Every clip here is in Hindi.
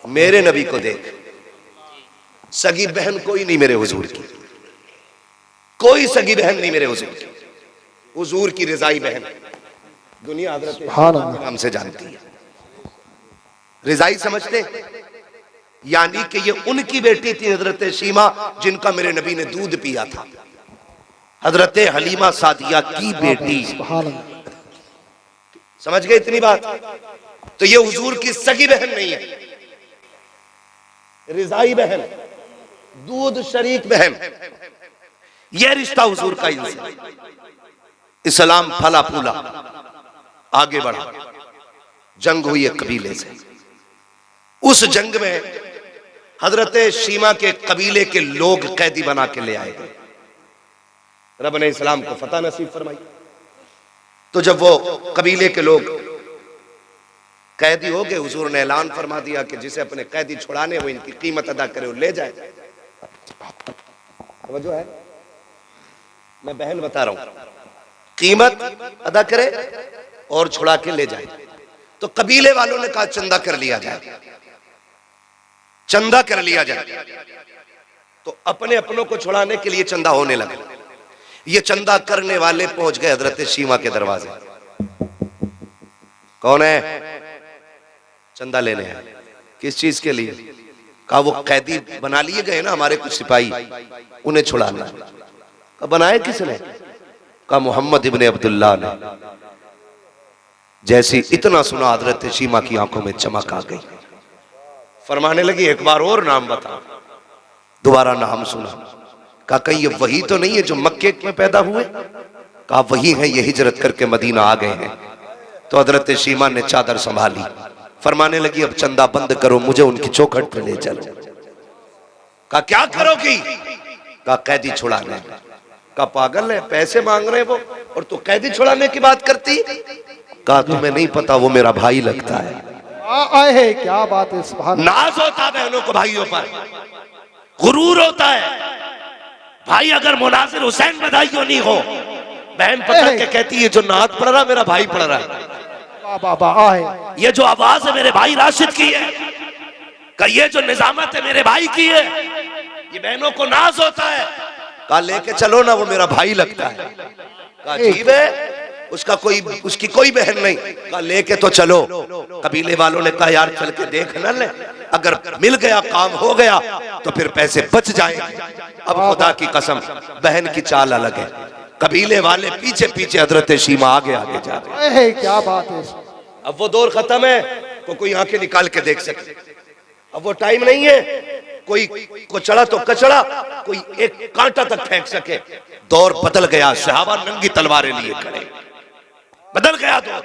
मेरे नबी को देख, सगी बहन कोई नहीं मेरे हुजूर की, कोई सगी बहन नहीं मेरे हुजूर की। हुजूर की रिजाई बहन दुनिया हजरत के नाम से जानती है। रिजाई समझते, यानी कि ये उनकी बेटी थी हजरत शीमा, जिनका मेरे नबी ने दूध पिया था। हजरत हलीमा सादिया की बेटी। समझ गए इतनी बात? तो ये हुजूर की सगी बहन नहीं है, रिजाई बहन, दूध शरीक बहन। यह रिश्ता हुजूर का इनसे। इस्लाम फला फूला, आगे बढ़ा, जंग हुई एक कबीले से। उस जंग में हजरत शीमा के कबीले के लोग कैदी बना के ले आए गए। रब ने इस्लाम को फतह नसीब फरमाई। तो जब वो कबीले के लोग कैदी हो गए, हुजूर ने ऐलान फरमा दिया कि जिसे अपने कैदी छुड़ाने हो, इनकी कीमत अदा करे, वो ले जाए। समझो है, मैं बहन बता रहा हूं, कीमत अदा करे और छुड़ा के ले जाए। तो कबीले वालों ने कहा चंदा कर लिया जाए, चंदा कर लिया जाए। तो अपने अपनों को छुड़ाने के लिए चंदा होने लगा। ये चंदा करने वाले पहुंच गए हजरत शीमा के दरवाजे। कौन है? चंदा लेने हैं। किस चीज के लिए? कहा वो कैदी बना लिए गए ना हमारे कुछ सिपाही, उन्हें छुड़ाना। कहा बनाए किसने? कहा मोहम्मद इब्ने अब्दुल्लाह ने। जैसी इतना सुना हजरत शीमा की आंखों में चमक आ गई। फरमाने लगी एक बार और नाम बता। दोबारा नाम सुना। कहा कहीं ये वही तो नहीं है जो मक्के में पैदा हुए? कहा वही है, ये हिजरत करके मदीना आ गए हैं। तो हजरत शीमा ने चादर संभाली, फरमाने लगी अब चंदा बंद करो, मुझे उनकी चौखट पे ले चलो। कहा क्या करोगी? कहा कैदी छुड़ाने। कहा पागल है, पैसे मांग रहे वो और तू कैदी छुड़ाने की बात करती? कहा तुम्हें नहीं पता वो मेरा भाई लगता है। आए क्या बात है, सुभान। नाज होता है बहनों को भाइयों पर, गुरूर होता है। भाई अगर मुनासिर हुसैन बधाइयों नहीं हो, बहन पकड़ के कहती है जो नात पढ़ रहा मेरा भाई पढ़ रहा है। ये जो आवाज है मेरे भाई राशिद की है, का ये जो निजामत है मेरे भाई की है। ये बहनों को नाज होता है। कहा लेके चलो ना, वो मेरा भाई लगता है। कहा अजीब है, उसकी कोई बहन नहीं। कहा लेके तो चलो। कबीले वालों ने कहा यार चल के देख न ले, अगर मिल गया काम हो गया तो फिर पैसे बच जाएंगे। अब खुदा की कसम बहन की चाल अलग है। कबीले वाले पीछे पीछे, हजरत शीमा आगे आगे जा रहे हैं। क्या बात है। अब वो दौर खत्म है कोई आंखें निकाल के देख सके। अब वो टाइम नहीं है कोई को चढ़ा तो कचड़ा, कोई एक कांटा तक फेंक सके। दौर बदल गया, सहाबा नंगी तलवारें लिए खड़े, बदल गया दौर।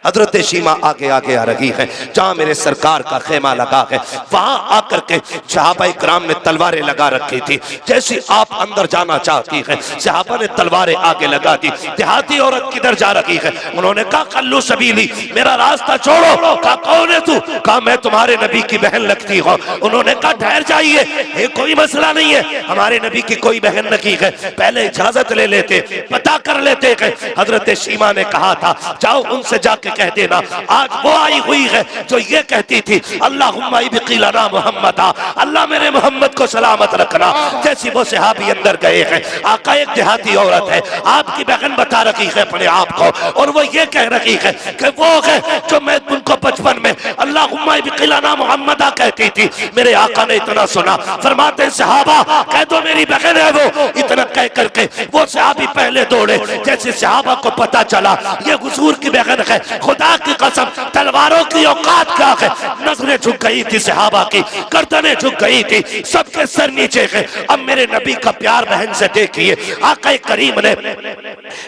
हजरत शीमा आगे आगे आ रही है, जहां मेरे सरकार का खेमा लगा है वहां आकर के सहाबा इकराम ने तलवारें लगा रखी थी। जैसे आप अंदर जाना चाहती है, सहाबा ने तलवारें आगे लगा दी। देहाती औरत किधर जा रही है? उन्होंने कहा कल्लू सबीली, मेरा रास्ता छोड़ो। कहा कौन है तू? कहा मैं तुम्हारे नबी की बहन लगती हूँ। उन्होंने कहा ठहर जाइए, ये कोई मसला नहीं है, हमारे नबी की कोई बहन नहीं है, पहले इजाजत ले लेते, पता कर लेते। हजरत शीमा ने कहा था जाओ उनसे जाके कह देना आज वो आई हुई है जो ये कहती थी अल्लाहुम्मा इब्क़िलना मुहम्मदा, अल्लाह मेरे मोहम्मद को सलामत रखना। जैसी वो सहाबी अंदर गए हैं, आका एक देहाती औरत है, आपकी बहन बता रही है अपने आप को, और वो ये कह रही है कि वो है जो मैं उनको बचपन में अल्लाहुम्मा इब्क़िलना मुहम्मदा कहती थी। मेरे आका ने इतना सुना, फरमाते सहाबा कह दो मेरी बहन है वो। इतना कह करके वो सहाबी पहले दौड़े। जैसे सहाबा को पता चला ये हुजूर की बहन है, खुदा की कसम तलवारों की औकात क्या है। नजरें झुक गई थी सहाबा की, गर्दनें झुक गई थी, सबके सर नीचे है। अब मेरे नबी का प्यार बहन से देखिए, आका करीम ने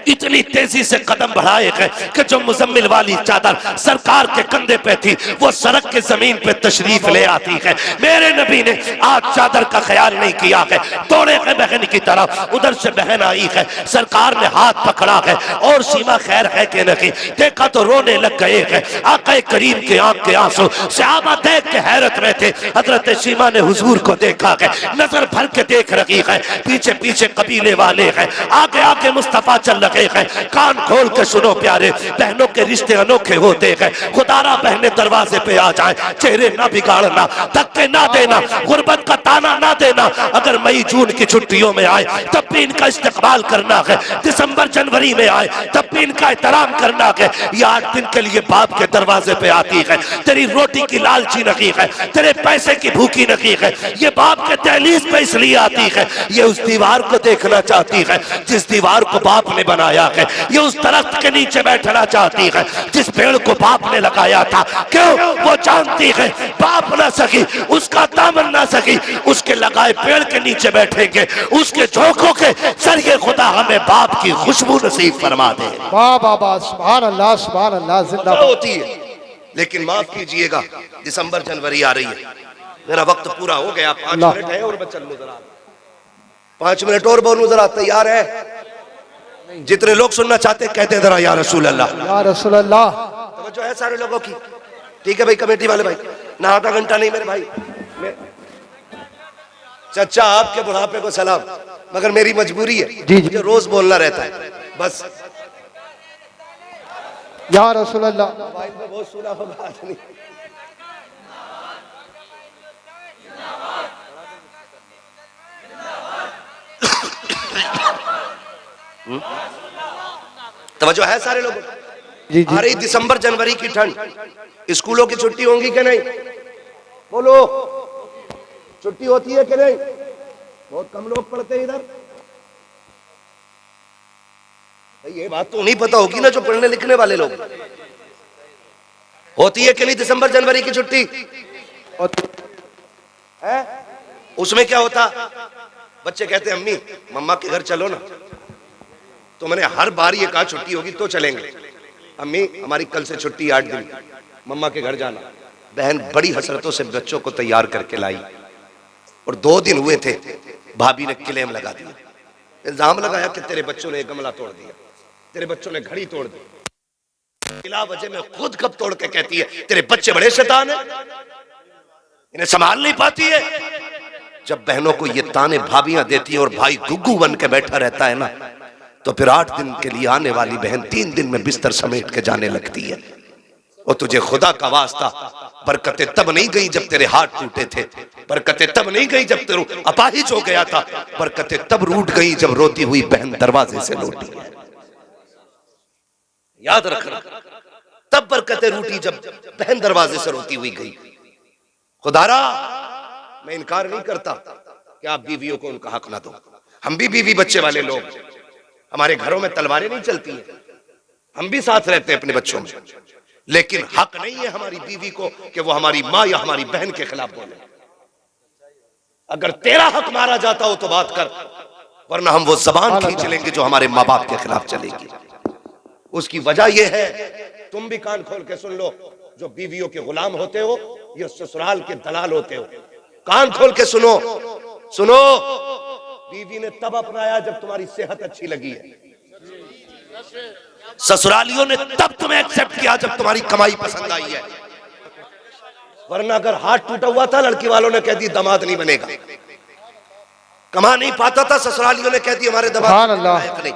इतनी तेजी से कदम बढ़ाए हैं कि जो मुजम्मिल वाली चादर सरकार के कंधे पे थी वो सड़क के जमीन पे तशरीफ ले आती है। मेरे नबी ने आज चादर का ख्याल नहीं किया है, दौड़े हैं बहन की तरफ। उधर से बहन आई है, सरकार ने हाथ पकड़ा है और शीमा खैर है कि नहीं देखा तो रोने लग गए हैं। आका करीम के आंख के आंसू, सहाबा देख के हैरत हैरत में थे। हजरत सीमा ने हुजूर को देखा है, नजर भर के देख रही है, पीछे पीछे कबीले वाले हैं, आगे आगे मुस्तफा चल रहे हैं। कान खोल के सुनो प्यारे, बहनों के रिश्ते अनोखे होते हैं। खुदारा बहने दरवाजे पे आ जाए, चेहरे ना बिगाड़ना, धक्के ना देना, गुर्बत का ताना ना देना। अगर मई जून की छुट्टियों में आए तब भी इनका इस्तेकबाल करना है, दिसंबर जनवरी में आए तब भी इनका एहतराम करना है। ये 8 दिन के लिए बाप के दरवाजे पे आती है, तेरी रोटी की लालची नहीं है, तेरे पैसे की भूखी नहीं है। ये बाप के दहलीज पे इसलिए आती है, ये उस दीवार को देखना चाहती है जिस दीवार को बाप ने बनाया है। ये उस दरख्त के नीचे बैठना चाहती है जिस पेड़ को बाप ने लगाया था। क्यों? वो जानती है बाप ना सकी, उसका दामन ना सकी, उसके लगाए पेड़ के नीचे बैठेंगे, उसके झोंकों के जरिए खुदा हमें बाप की खुशबू नसीब फरमा दे। वाह वाह वाह, सुभान अल्लाह सुभान अल्लाह, जिंदाबाद। होती है, लेकिन माफ कीजिएगा दिसंबर जनवरी आ रही है, मेरा वक्त पूरा हो गया। 5 मिनट है और मैं चलूं जरा, 5 मिनट और बोलूं जरा, तैयार है? जितने लोग सुनना चाहते कहते हैं जरा या रसूल अल्लाह, या रसूल अल्लाह। तवज्जो है सारे लोगों की? ठीक है भाई, कमेटी वाले भाई, ना आधा घंटा नहीं मेरे भाई। चचा आपके बुढ़ापे को सलाम, मगर मेरी मजबूरी है, जी जी, मुझे रोज बोलना रहता है बस। या रसूल अल्लाह। भाई में बहुत सुना होगा आदमी। तवज्जो है सारे लोगों? जी जी, आ रही दिसंबर जनवरी की ठंड, स्कूलों की छुट्टी होंगी कि नहीं? बोलो, छुट्टी होती है कि नहीं? बहुत कम लोग पढ़ते हैं इधर। भाई ये बात तो नहीं पता होगी ना जो पढ़ने लिखने वाले लोग। होती है कि नहीं दिसंबर जनवरी की छुट्टी? है? उसमें क्या होता? बच्चे कहते हैं अम्मी मम्मा के घर चलो ना, तो मैंने हर बार ये कहा छुट्टी होगी तो चलेंगे। अम्मी हमारी कल से छुट्टी 8 दिन, मम्मा के घर जाना। बहन बड़ी हसरतों से बच्चों को तैयार करके लाई, और 2 दिन हुए थे भाभी ने क्लेम लगा दिया, इल्जाम लगाया कि तेरे बच्चों ने गमला तोड़ दिया, तेरे बच्चों ने घड़ी तोड़ दी। बिला वजह में खुद कब तोड़ के कहती है तेरे बच्चे बड़े शैतान है, इन्हें संभाल नहीं पाती है। जब बहनों को ये ताने भाभियां देती है और भाई गुग्गू बन के बैठा रहता है ना, तो फिर 8 दिन के लिए आने वाली बहन 3 दिन में बिस्तर समेट के जाने लगती है। और तुझे खुदा का वास्ता, बरकतें तब नहीं गई जब तेरे हाथ टूटे थे, बरकतें तब नहीं गई जब तेरे अपाहिज हो गया था, बरकतें तब रूठ गई जब रोती हुई बहन दरवाजे से लौटी है। याद रखना, तब बरकतें रूठी जब बहन दरवाजे से रोती हुई गई। खुदारा मैं इनकार नहीं करता कि आप बीवियों को उनका हक ना दो, हम भी बीवी बच्चे वाले लोग, हमारे घरों में तलवारें नहीं चलती हैं, हम भी साथ रहते हैं अपने बच्चों में, लेकिन हक नहीं है हमारी बीवी को कि वो हमारी माँ या हमारी बहन के खिलाफ बोले। अगर तेरा हक मारा जाता हो तो बात कर, वरना हम वो जबान खींच लेंगे जो हमारे माँ बाप के खिलाफ चलेगी। उसकी वजह यह है, तुम भी कान खोल के सुन लो, जो बीवियों के गुलाम होते हो या ससुराल के दलाल होते हो, कान खोल के सुनो, सुनो। बीवी ने तब अपनाया जब तुम्हारी सेहत अच्छी लगी है, ससुरालियों ने तब तुम्हें एक्सेप्ट किया जब तुम्हारी कमाई पसंद आई है, वरना अगर हाथ टूटा हुआ था लड़की वालों ने कह दी दामाद नहीं बनेगा, कमा नहीं पाता था ससुरालियों ने कह दी हमारे दामाद नहीं।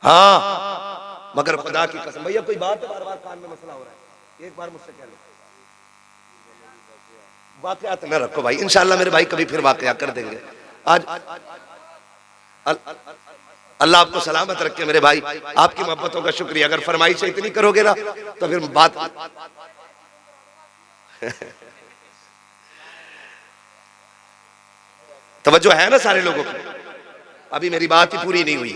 हाँ, मगर खुदा की कसम, भैया कोई बात है, बार बार कान में मसला हो रहा है, एक बार मुझसे कह लो। वाकयात न रखो भाई, इंशाल्लाह मेरे भाई कभी फिर वाकया कर देंगे। आज अल्लाह आपको सलामत रखे मेरे भाई, आपकी मोहब्बतों का शुक्रिया। अगर फरमाइश इतनी करोगे ना तो फिर बात तवज्जो है ना सारे लोगों की? अभी मेरी बात ही पूरी नहीं हुई।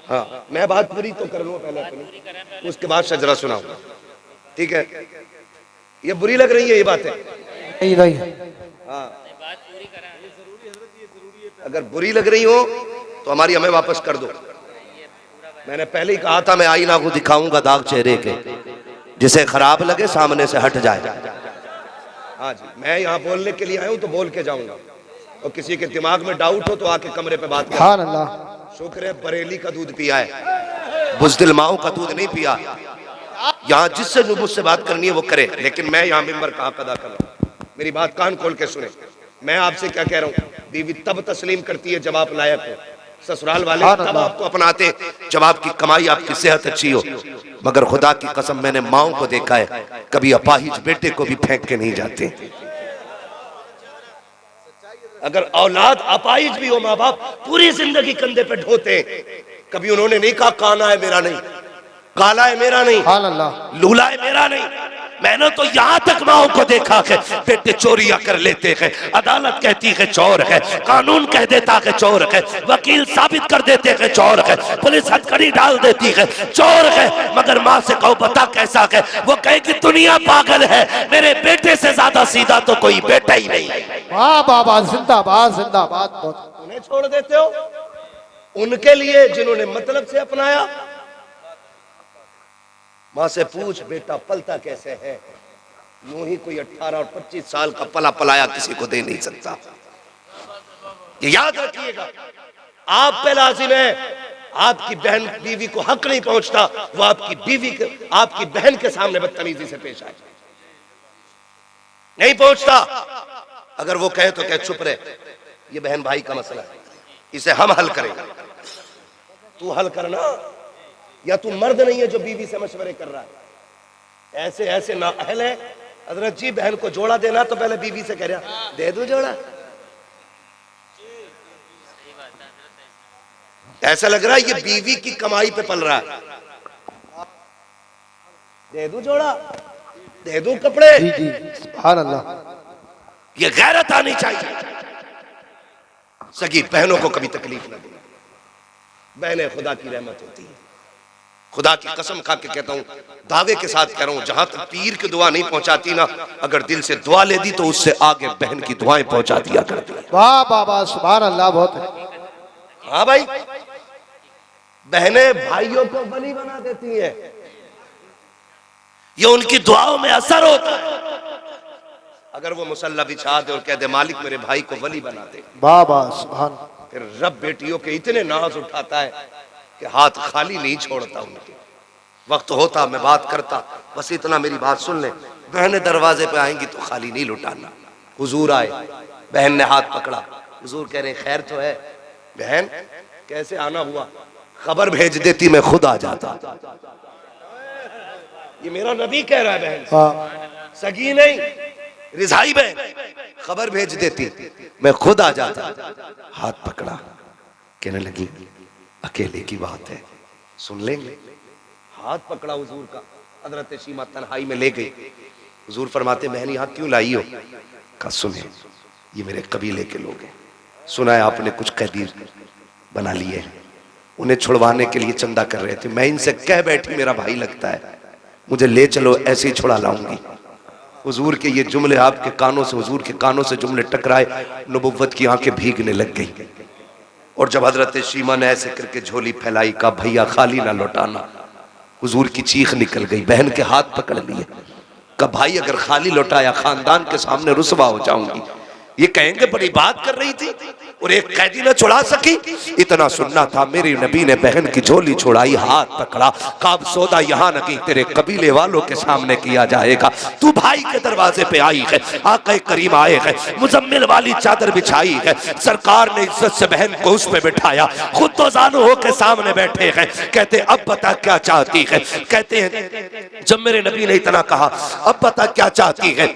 हाँ, मैं बात पूरी तो कर लूँ पहले अपनी, उसके बाद शजरा सुनाऊंगा, ठीक है? ये बुरी लग रही है ये बातें? नहीं। हाँ, अगर बुरी लग रही हो तो हमारी हमें वापस कर दो। मैंने पहले ही कहा था मैं आईना को दिखाऊंगा दाग चेहरे के, जिसे खराब लगे सामने से हट जाए। हाँ जी, मैं यहाँ बोलने के लिए आया हूँ तो बोल के जाऊंगा, और किसी के दिमाग में डाउट हो तो आके कमरे पे बात करें। शुक्र है बरेली का दूध पिया है, बुज़दिल माओ का दूध नहीं पिया। यहाँ जिससे जो मुझसे बात करनी है वो करे, लेकिन मैं यहाँ मिंबर का हक अदा कर रहा हूँ। मेरी बात कान खोल के सुने। मैं आपसे क्या कह रहा हूँ, बीवी तब तस्लीम करती है जब आप लायक हो, ससुराल वाले तब आपको अपनाते जब आपकी कमाई, आपकी सेहत अच्छी हो। मगर खुदा की कसम मैंने माओ को देखा है, कभी अपाहिज बेटे को भी फेंक के नहीं जाते। अगर औलाद अपाहिज भी हो, माँ बाप पूरी जिंदगी कंधे पे ढोते, कभी उन्होंने नहीं कहा काना है मेरा नहीं, काला है मेरा नहीं, लूला है मेरा नहीं। मैंने तो यहाँ तक माओ को देखा है बेटे चोरियां कर लेते हैं, अदालत कहती है चोर है, कानून कह देता है चोर है, वकील साबित कर देते हैं चोर है, पुलिस हथकड़ी डाल देती है चोर है, मगर माँ से कहो बता कैसा है, वो कहे कि दुनिया पागल है, मेरे बेटे से ज्यादा सीधा तो कोई बेटा ही नहीं। वाह बाबा, जिंदाबाद जिंदाबाद। उन्हें छोड़ देते हो उनके लिए जिन्होंने मतलब से अपनाया। माँ से पूछ बेटा पलता कैसे है, यूं ही कोई 18 और 25 साल का पला पलाया किसी को दे नहीं सकता। ये याद रखिएगा, आप पे लाजिम है, आपकी बहन बीवी को हक नहीं पहुंचता, वो आपकी बीवी के, आपकी बहन के सामने बदतमीजी से पेश आए, नहीं पहुंचता। अगर वो कहे तो कहे चुप रहे, ये बहन भाई का मसला है, इसे हम हल करेंगे, तू हल करना। या तू मर्द नहीं है जो बीवी से मशवरे कर रहा है। ऐसे ऐसे ना अहल है, हजरत जी बहन को जोड़ा देना तो पहले बीवी से कह रहा दे दो जोड़ा, ऐसा लग रहा है ये बीवी की कमाई पे पल रहा है। दे दो जोड़ा, दे दो कपड़े, सुभान अल्लाह। ये गैरत आनी चाहिए। सगी बहनों को कभी तकलीफ ना दे, बहनें खुदा की रहमत होती है। खुदा की कसम खा के कहता हूं, दावे के साथ कह रहा हूं, जहां तक पीर की दुआ नहीं पहुंचाती ना, अगर दिल से दुआ ले दी तो उससे आगे बहन की दुआएं पहुंचा दिया करती है। वाह बाबा, सुभान अल्लाह। बहुत है। हाँ भाई, बहनें भाइयों को वली बना देती हैं, ये उनकी दुआओं में असर होता है। अगर वो मुसल्ला बिछा दे और कह दे मालिक मेरे भाई को वली बना दे, बाबा सुभान, फिर रब बेटियों के इतने नाज उठाता है कि हाथ खाली नहीं छोड़ता। उनके वक्त होता मैं बात करता, बस इतना मेरी बात सुन ले, बहनें दरवाजे पे आएंगी तो खाली नहीं लुटाना। हुजूर आए, बहन ने हाथ पकड़ा, हुजूर कह रहे खैर तो है। बहन कैसे आना हुआ, खबर भेज देती मैं खुद आ जाता। ये मेरा नबी कह रहा है, बहन सगी नहीं रिजाई बहन, खबर भेज देती मैं खुद आ जाता। हाथ पकड़ा, कहने लगी अकेले की बात है सुन लेंगे। हाथ पकड़ा हुजूर का, हजरत शीमा तन्हाई में ले गई। हुजूर फरमाते बहन यहाँ क्यों लाई हो? कहा सुने ये मेरे कबीले के लोग हैं, सुना है आपने कुछ कैदी बना लिए, उन्हें छुड़वाने के लिए चंदा कर रहे थे, मैं इनसे कह बैठी मेरा भाई लगता है, मुझे ले चलो ऐसे ही छुड़ा लाऊंगी। हुजूर के ये जुमले आपके कानों से, हुजूर के कानों से जुमले टकराए, नबुव्वत की आंखें भीगने लग गई। और जब हजरत शीमा ने ऐसे करके झोली फैलाई, का भैया खाली ना लौटाना, हुजूर की चीख निकल गई। बहन के हाथ पकड़ लिए, का भाई अगर खाली लौटाया खानदान के सामने रुसवा हो जाऊंगी। ये कहेंगे बड़ी बात कर रही थी और एक कैदी न छुड़ा सकी। इतना सुनना था, मेरी नबी ने बहन की झोली छुड़ाई, हाथ पकड़ा, काब सौदा यहाँ न कहीं तेरे कबीले वालों के सामने किया जाएगा। तू भाई के दरवाजे पे आई है, आक़ा करीम आए है, मुजम्मिल वाली चादर बिछाई है, सरकार ने इज्जत से बहन को उस पे बिठाया, खुद तो जानू हो के सामने बैठे हैं। कहते अब बता क्या चाहती है? कहते हैं जब मेरे नबी ने इतना कहा अब बता क्या चाहती है,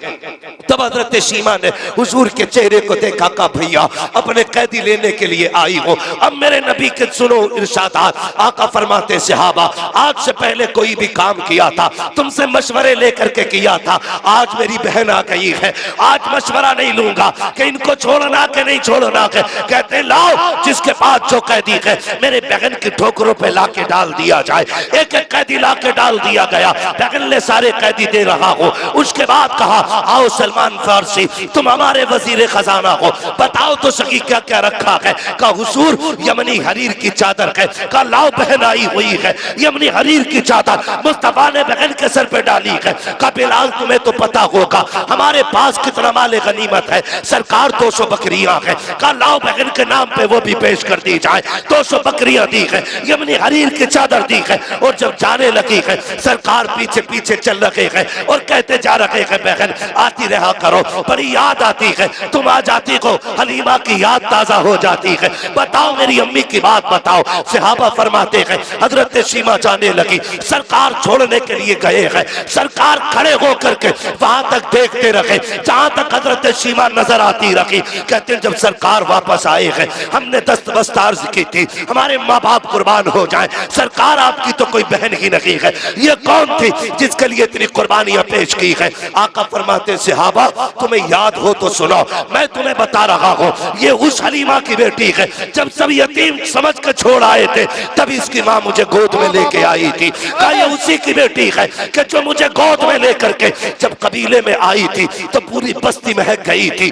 तब हजरत शीमा ने हुजूर के चेहरे को देखा, का भैया अपने कैदी लेने के लिए आई हो। अब मेरे नबी के सुनो इरशादात, आका फरमाते सहाबा आज से पहले कोई भी काम किया था तुमसे मशवरे लेकर के किया था, आज मेरी बहन आ गई है, आज मशवरा नहीं लूंगा कि इनको छोड़ना के नहीं छोड़ना के। कहते लाओ जिसके पास जो कैदी है मेरे बहन की ठोकरों पे ला के डाल दिया जाए। एक एक कैदी ला के डाल दिया गया, बहन ने सारे कैदी दे रहा हो। उसके बाद कहा आओ सलमान फारसी तुम हमारे वजीर खजाना हो, बताओ तो सकी क्या क्या रखा है? का हुजूर यमनी हरीर की चादर है। का लाओ बहन आई हुई है, यमनी हरीर की चादर मुस्तफा ने बहन के सर पे डाली है। का बिलाल तुम्हें तो पता होगा हमारे पास कितना माले गनीमत है, सरकार 200 बकरियां है। का लाओ बहन के नाम पे वो भी पेश कर दी जाए। 200 बकरियां दी है, यमनी हरीर की चादर दी है। और जब जाने लगी है सरकार पीछे पीछे चल रहे हैं और कहते जा रहे हैं बहन आती रहा करो, बड़ी याद आती है, तुम आ जाती हो हलीमा की याद ताजा हो जाती है। बताओ मेरी अम्मी की बात बताओ। सहाबा फरमाते हैं हजरत शीमा जाने लगी, सरकार छोड़ने के लिए गए हैं। सरकार खड़े होकर के वहां तक देखते रहे जहां तक हजरत शीमा नजर आती रही। कहते जब सरकार वापस आए हैं हमने दस्तबस्त अर्ज की थी हमारे माँ बाप कुर्बान हो जाए, सरकार आपकी तो कोई बहन ही नहीं है, ये कौन थी जिसके लिए इतनी कुर्बानियां पेश की है? आका फरमाते सहाबा तुम्हें याद हो तो सुनो, मैं तुम्हें बता रहा हूँ ये उस हलीमा की बेटी है जब सब यतीम समझ के छोड़ आए थे तभी इसकी माँ मुझे गोद में लेके आई थी। क्या ये उसी की बेटी है कि जो मुझे गोद में लेकर के जब कबीले में आई थी तो पूरी बस्ती महक गई थी?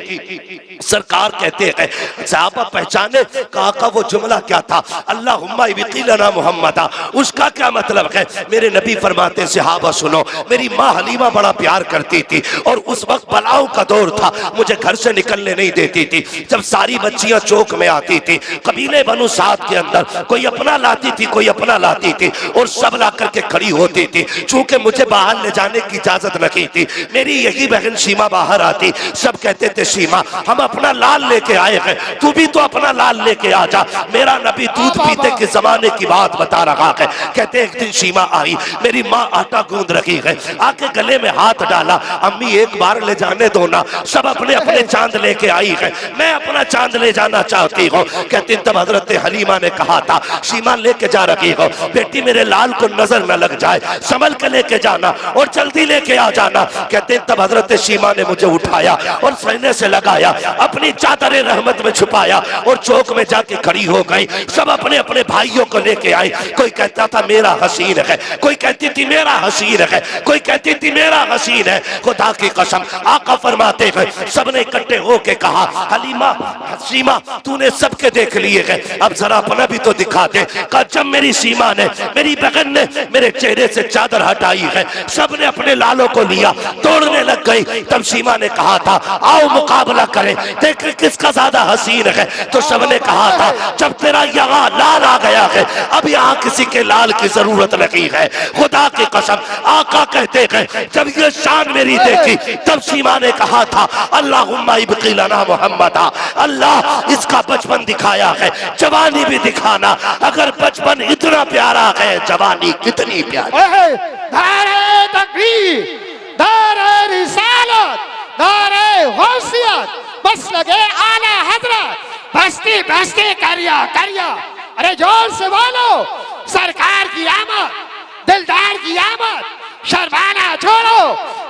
सरकार कहते हैं सहाबा पहचाने का वो जुमला क्या था? अल्लाहुम्मा इब्तिलना मुहम्मदा, उसका क्या मतलब है? मेरे नबी फरमाते सहाबा सुनो, मेरी माँ हलीमा बड़ा प्यार करती थी और उस वक्त बलाओं का दौर था, मुझे घर से निकलने नहीं देती थी। जब सारी बच्चियां चौक में आती थी कबीले बनु साद के अंदर, कोई अपना लाती थी कोई अपना लाती थी और सब ला करके खड़ी होती थी। चूंकि मुझे बाहर ले जाने की इजाजत नहीं थी, मेरी यही बहन शीमा बाहर आती, सब कहते थे शीमा हम अपना लाल लेके आए हैं, तू भी तो अपना लाल लेके आ जा। मेरा नबी दूध पीते के जमाने की बात बता रहा है। कहते एक दिन शीमा आई, मेरी माँ आटा गूंद रही है, आके गले में हाथ डाला, अम्मी एक बार ले जाने दो ना, सब अपने अपने चांद लेके आई है, मैं अपना चांद ले जाना चाहती हूँ। कहती तब हजरत हलीमा ने कहा था शीमा लेके जा रही हो, बेटी मेरे लाल को नजर न लग जाए, संभल के लेके जाना और जल्दी लेके आ जाना। कहते तब हजरत शीमा ने मुझे उठाया और सीने से लगाया, अपनी चादर रहमत में छुपाया और चौक में जाके खड़ी हो गई। सब अपने अपने भाइयों को लेके आई, कोई कहता था मेरा हसीन है, कोई कहती थी मेरा हसीन है, कोई कहती थी मेरा हसीन है। खुदा की कसम आका फरमाते हैं सबने इकट्ठे होके कहा हलीमा शीमा तूने सबके देख लिए है, अब जरा अपना भी तो दिखा दे। कहा जब मेरी सीमा ने मेरी बहन ने मेरे चेहरे से चादर हटाई है, सबने अपने लालों को लिया, तोड़ने लग गई। तब सीमा ने कहा था आओ मुकाबला करें, देख किसका ज्यादा हसीन है। तो सबने कहा था जब तेरा यहाँ लाल आ गया है अब यहाँ किसी के लाल की जरूरत नहीं है। खुदा की कसम आका कहते हैं जब ये शान मेरी देखी तब सीमा ने कहा था अल्लाहुम्मा इब्तिलना मुहम्मदा, अल्लाह इसका बचपन दिखाया है, जवानी भी दिखाना। अगर बचपन इतना प्यारा है जवानी कितनी प्यारी। नारे तकबीर, नारे रिसालत, नारे गौसियत, बस लगे आला हजरत, बस्ती बस्ती करिया करिया। अरे जोर से बोलो सरकार की आमद, दिलदार की आमद, शर्माना छोड़ो।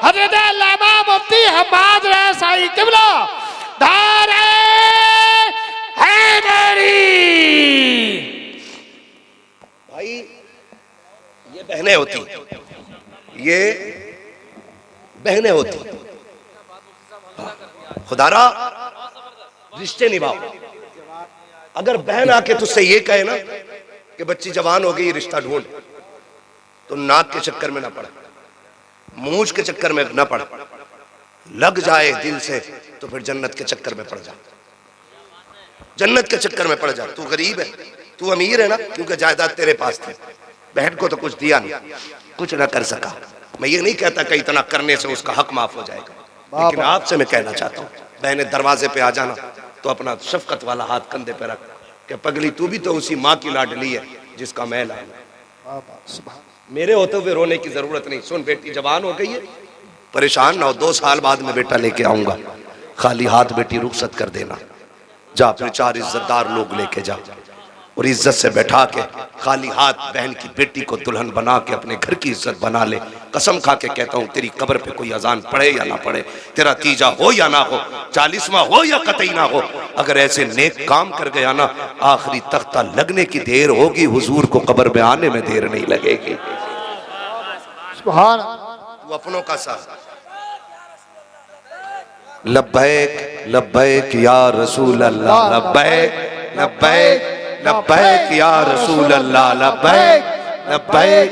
हजरत अल्लामा मुफ्ती हम्माद रसाई किबला नारे हैदरी। भाई ये बहनें होती, ये बहनें होती, खुदारा रिश्ते निभाओ। अगर बहन आके तुझसे ये कहे ना कि बच्ची जवान हो गई रिश्ता ढूंढ, तो नाक के चक्कर में ना पड़, मूंछ के चक्कर में ना पड़, लग जाए दिल से तो फिर जन्नत के चक्कर में पड़ जा, जन्नत के चक्कर में पड़ जा। तू गरीब है, तू अमीर है ना, क्योंकि जायदाद तेरे पास थी, बहन को तो कुछ दिया नहीं, कुछ ना कर सका। मैं ये नहीं कहता कि इतना करने से उसका हक माफ हो जाएगा, लेकिन आपसे मैं कहना चाहता हूँ बहने दरवाजे पे आ जाना तो अपना शफकत वाला हाथ कंधे पे रख के पगली तू भी तो उसी माँ की लाडली है जिसका मैल है। मेरे होते हुए रोने की जरूरत नहीं। सुन बेटी जवान हो गई है, परेशान ना हो, 2 साल बाद में बेटा लेके आऊंगा, खाली हाथ बेटी रुखसत कर देना, जा फिर 4 इज्जतदार लोग लेके जा और इज्जत से बैठा के खाली हाथ बहन की बेटी को दुल्हन बना के अपने घर की इज्जत बना ले। कसम खा के कहता हूँ तेरी कब्र पे कोई अजान पढ़े या ना पढ़े, तेरा तीजा हो या ना हो, 40वां हो या कतई ना हो, अगर ऐसे नेक काम कर गया ना आखिरी तख्ता लगने की देर होगी, हुजूर को कब्र में आने में देर नहीं लगेगी। सुभान तू अपनों का साथ लब्बैक लब्बैक या रसूल अल्लाह, लब्बैक लब्बैक लब्बैक या रसूल अल्लाह, लब्बैक लब्बैक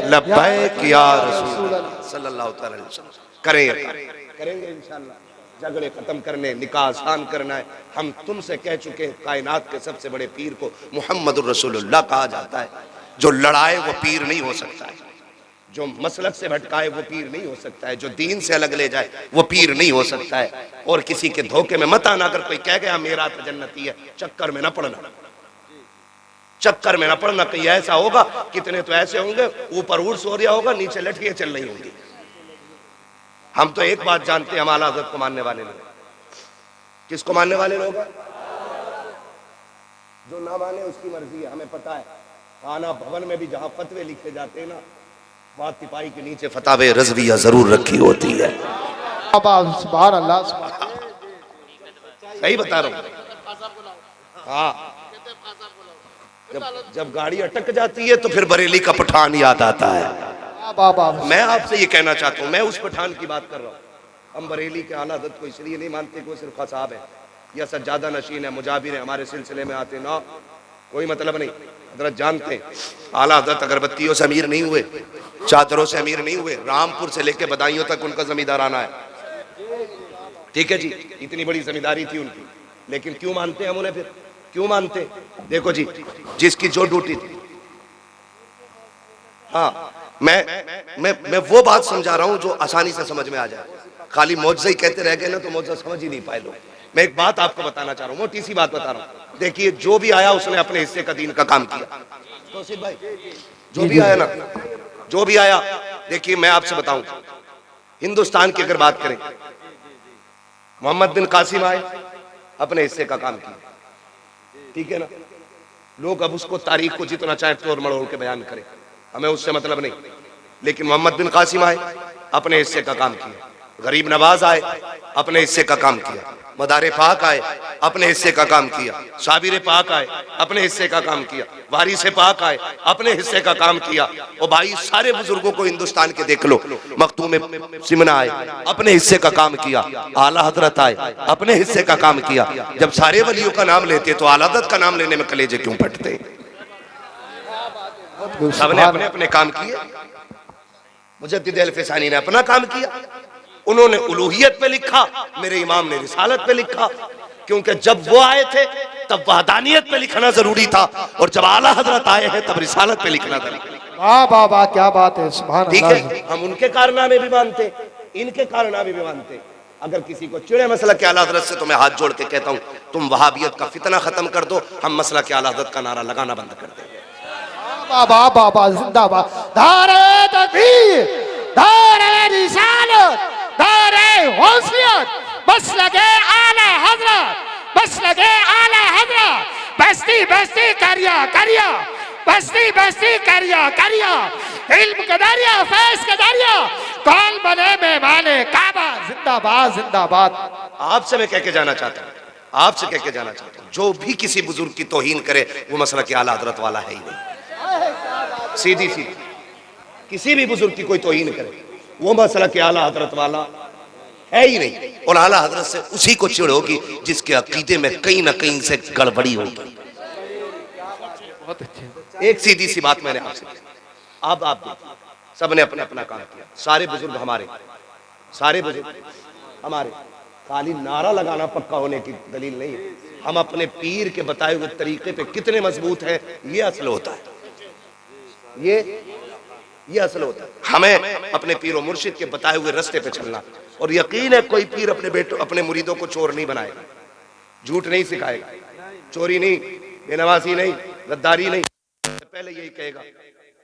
लब्बैक या रसूल अल्लाह सल्लल्लाहु अलैहि वसल्लम। करेंगे इंशाअल्लाह। झगड़े खत्म करने, निकाह आसान करना है। हम तुमसे कह चुके हैं, कायनात के सबसे बड़े पीर को मुहम्मदुर रसूलुल्लाह कहा जाता है। जो लड़ाए वो पीर नहीं हो सकता है, जो मसलक से भटकाए वो पीर नहीं हो सकता है, जो दीन से अलग ले जाए वो पीर नहीं हो सकता है। और किसी के धोखे में मत आना। अगर कोई कह गया मेरा तो जन्नती है, चक्कर में ना पड़ना, चक्कर में ना पड़ना। कहीं ऐसा होगा, कितने तो ऐसे होंगे ऊपर उर्स हो रहा होगा, नीचे लठियां चल रही होंगी। हम तो एक बात जानते हैं, हम आला हज़रत को मानने वाले लोग। किसको मानने वाले लोग? जो ना माने उसकी मर्जी है, हमें पता है। खाना भवन में भी जहां फतवे लिखे जाते हैं ना, वहां तिपाही के नीचे फतावे रज़विया जरूर रखी होती है। सुभान अल्लाह, सही बता रहा हूं। हाँ, जब गाड़ी अटक जाती है तो फिर बरेली का पठान याद आता है। मैं आपसे ये कहना चाहता हूँ, मैं उस पठान की बात कर रहा हूँ। हम बरेली के आला हज़रत को इसलिए नहीं मानते कि वो सिर्फ ख़ासाब है या सज्जादा नशीन है, मुजाबिर है, हमारे सिलसिले में आते ना, कोई मतलब नहीं। हज़रत जानते हैं, आला हज़रत अगरबत्तियों से अमीर नहीं हुए, चादरों से अमीर नहीं हुए, रामपुर से लेके बदायूं तक उनका जमींदाराना है। ठीक है जी, इतनी बड़ी जमींदारी थी उनकी, लेकिन क्यों मानते हम उन्हें? फिर क्यों मानते? देखो जी, जिसकी जो ड्यूटी थी। हाँ, मैं वो बात समझा रहा हूं जो आसानी से समझ में आ जाए। खाली मौजज़ा ही कहते रह गए ना तो मौजज़ा समझ ही नहीं पाए लोग। मैं एक बात आपको बताना चाह रहा हूँ, मोटी सी बात बता रहा हूँ। देखिए, जो भी आया उसने अपने हिस्से का दीन का काम किया। तो सिर्फ भाई, जो भी आया ना, जो भी आया, देखिए मैं आपसे बताऊं, हिंदुस्तान की अगर बात करें, मोहम्मद बिन कासिम आए, अपने हिस्से का काम किया। ठीक है ना? लोग अब उसको तारीख को जितना चाहे तोड़ मड़ोड़ के बयान करें, हमें उससे मतलब नहीं। लेकिन मोहम्मद बिन कासिम आए, अपने हिस्से का काम किया। गरीब नवाज आए, अपने हिस्से का काम किया। मदारे पाक आए, अपने हिस्से का काम किया। साबिर पाक आए, अपने हिस्से का काम किया। वारिस पाक आए, अपने हिस्से का काम किया। और भाई, सारे बुजुर्गों को हिंदुस्तान के देख लो। मखदूम सिमना आए, अपने हिस्से का काम किया। आला हजरत आए, अपने हिस्से का काम किया। जब सारे वलियों का नाम लेते तो आला हजरत का नाम लेने में कलेजे क्यों फटते? सबने अपने अपने काम किए। मुजद्दिद अल-फिसानी ने अपना काम किया, उन्होंने उलूहियत पे लिखा, मेरे इमाम ने रिसालत पे लिखा। क्योंकि जब वो आए थे तब वहदानियत पे लिखना जरूरी था, और जब आला हजरत आए हैं तब रिसालत पे लिखना जरूरी। वाह वाह वाह, क्या बात है, सुभान ठीक अल्लाह। है, हम उनके कारनामे भी मानते, इनके कारनामे भी मानते। अगर किसी को चिड़े मसला के आला हजरत से, तो मैं हाथ जोड़ के कहता हूँ, तुम वहाबियत का फितना खत्म कर दो, हम मसला के आला हजरत का नारा लगाना बंद कर देंगे। वाह वाह वाह, जिंदाबाद। नारे तकबीर, नारे रिसालत, नारे गौसियत, बस लगे आला हजरत, बस लगे आला हजरत। बस्ती बस्ती करिया करिया, बस्ती बस्ती करिया करिया, इल्म के दरिया, फैज के दरिया, कौन बने मेहमाने काबा। जिंदाबाद जिंदाबाद। आपसे मैं कह के जाना चाहता हूँ, आपसे कह के जाना चाहता हूँ, जो भी किसी बुजुर्ग की तौहीन करे वो मसला के आला हजरत वाला है ही नहीं। सीधी सीधी, किसी भी बुजुर्ग की कोई तौहीन करे वो मसला के आला हजरत वाला है ही नहीं। और आला हजरत से उसी को चिढ़ होगी जिसके अकीदे में कहीं ना कहीं से गड़बड़ी होगी। एक सीधी सी बात मैंने आपसे, अब आप सबने अपना अपना काम किया। सारे बुजुर्ग हमारे, सारे बुजुर्ग हमारे। खाली नारा लगाना पक्का होने की दलील नहीं है। हम अपने पीर के बताए हुए तरीके पे कितने मजबूत हैं, ये असल होता है। ये असल होता है। हमें अपने पीर और मुर्शिद के बताए हुए रास्ते पे चलना। और यकीन है कोई पीर अपने बेटों, अपने मुरीदों को चोर नहीं बनाएगा, झूठ नहीं सिखाएगा, चोरी नहीं, बेनवाजी नहीं, गद्दारी नहीं। पहले यही कहेगा,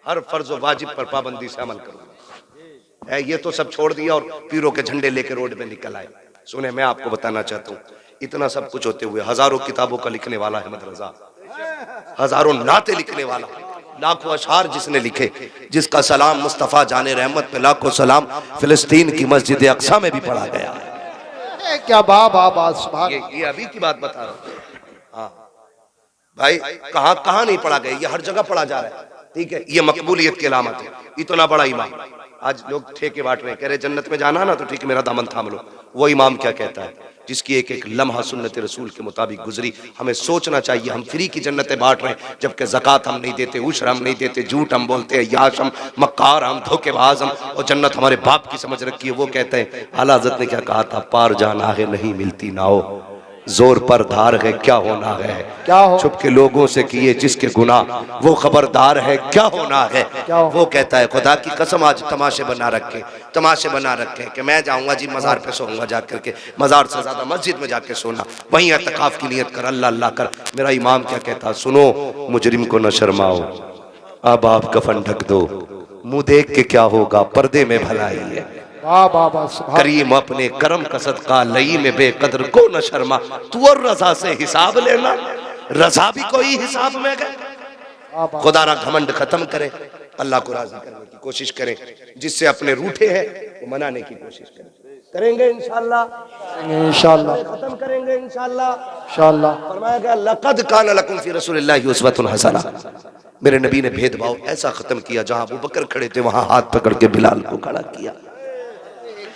हर फर्ज और वाजिब पर पाबंदी से अमल करूंगा। ये तो सब छोड़ दिया और पीरों के झंडे लेके रोड पे निकल आए। सुने, मैं आपको बताना चाहता हूँ, इतना सब कुछ होते हुए हजारों किताबों का लिखने वाला अहमद रजा, हजारों नाते लिखने वाला, लाखों अशार जिसने लिखे, जिसका सलाम मुस्तफ़ा जाने रहमत पे लाखों सलाम फिलिस्तीन की मस्जिद अक्सा में भी पढ़ा गया है। क्या बात। ये अभी की बात बता रहा हूँ। हाँ भाई, कहाँ नहीं पढ़ा गया, ये हर जगह पढ़ा जा रहा है। ठीक है, ये मकबूलियत की अलामत है। इतना बड़ा इमाम, आज लोग ठेके बांट रहे हैं, कह रहे जन्नत में जाना ना तो ठीक है मेरा दामन थाम लो। वो इमाम क्या कहता है, जिसकी एक एक लम्हा सुन्नत रसूल के मुताबिक गुजरी। हमें सोचना चाहिए हम फ्री की जन्नतें बांट रहे हैं, जबकि ज़कात हम नहीं देते, उश्र हम नहीं देते, झूठ हम बोलते हैं, याश हम, मक्कार हम, धोखेबाज हम, और जन्नत हमारे बाप की समझ रखी है। वो कहते हैं, आला हज़रत ने क्या कहा था, पार जाना है नहीं मिलती नाओ, जोर पर धार है क्या होना है, क्या हो छुप के लोगों से किए जिसके गुनाह वो खबरदार है क्या होना है। वो कहता है, खुदा की कसम आज तमाशे बना रखे कि मैं जाऊंगा जी मजार पे सोऊंगा जाकर के, मजार से ज्यादा मस्जिद में जाके सोना, वहीं एतकाफ की नियत कर, अल्लाह अल्लाह कर। मेरा इमाम क्या कहता, सुनो मुजरिम को न शर्माओ, अब आप कफन ढक दो, मुंह देख के क्या होगा, पर्दे में भलाई है। वाह वाह वाह, करीम अपने करम का सदका लई में बेकदर को न शर्मा, तू और रजा से हिसाब लेना, रजा भी कोई हिसाब में गए। खुदा ना घमंड खत्म करे, अल्लाह को राजी करने की कोशिश करें, जिससे अपने रूठे हैं वो मनाने की कोशिश करेंगे इंशाअल्लाह, इंशाअल्लाह खत्म करेंगे इंशाअल्लाह। इंशाअल्लाह। फरमाया गया, लक़द कान लकुम फी रसूलिल्लाहि उस्वतुन हसना, मेरे नबी ने भेदभाव ऐसा खत्म किया, जहां अबू बकर खड़े थे वहां हाथ पकड़ के बिलाल को खड़ा किया।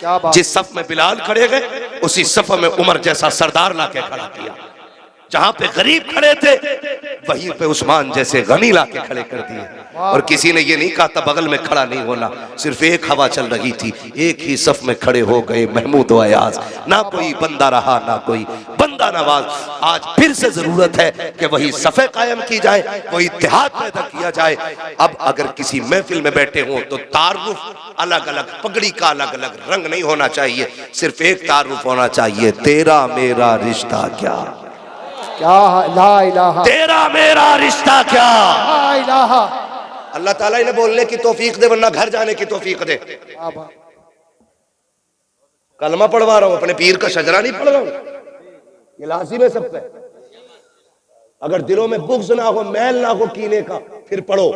क्या बात, जिस सफ में बिलाल खड़े गए उसी सफ में उमर जैसा सरदार लाके खड़ा किया, जहां पे गरीब खड़े थे वहीं पे उस्मान जैसे गनी लाके खड़े कर दिए। और किसी ने ये नहीं कहा था बगल में खड़ा नहीं होना, सिर्फ एक हवा चल रही थी, एक ही सफ में खड़े हो गए महमूद व अयाज, ना कोई बंदा रहा ना कोई बंदा नवाज। आज फिर से जरूरत है कि वही सफे कायम की जाए, वही इत्तेहाद पैदा किया जाए। अब अगर किसी महफिल में बैठे हों तो तारुफ अलग अलग, पगड़ी का अलग अलग रंग नहीं होना चाहिए, सिर्फ एक तारुफ होना चाहिए, तेरा मेरा रिश्ता क्या, क्या ला इलाहा, तेरा मेरा रिश्ता क्या। ला इलाहा। अल्लाह ताला इन्हें बोलने की तौफीक दे, वरना घर जाने की तौफीक दे। कलमा पढ़वा रहा हूं, अपने पीर का शजरा नहीं पढ़ रहा हूं, ये लाजिम है सब पे। अगर दिलों में बुग़्ज़ ना हो, मैल ना हो कीने का, फिर पढ़ो,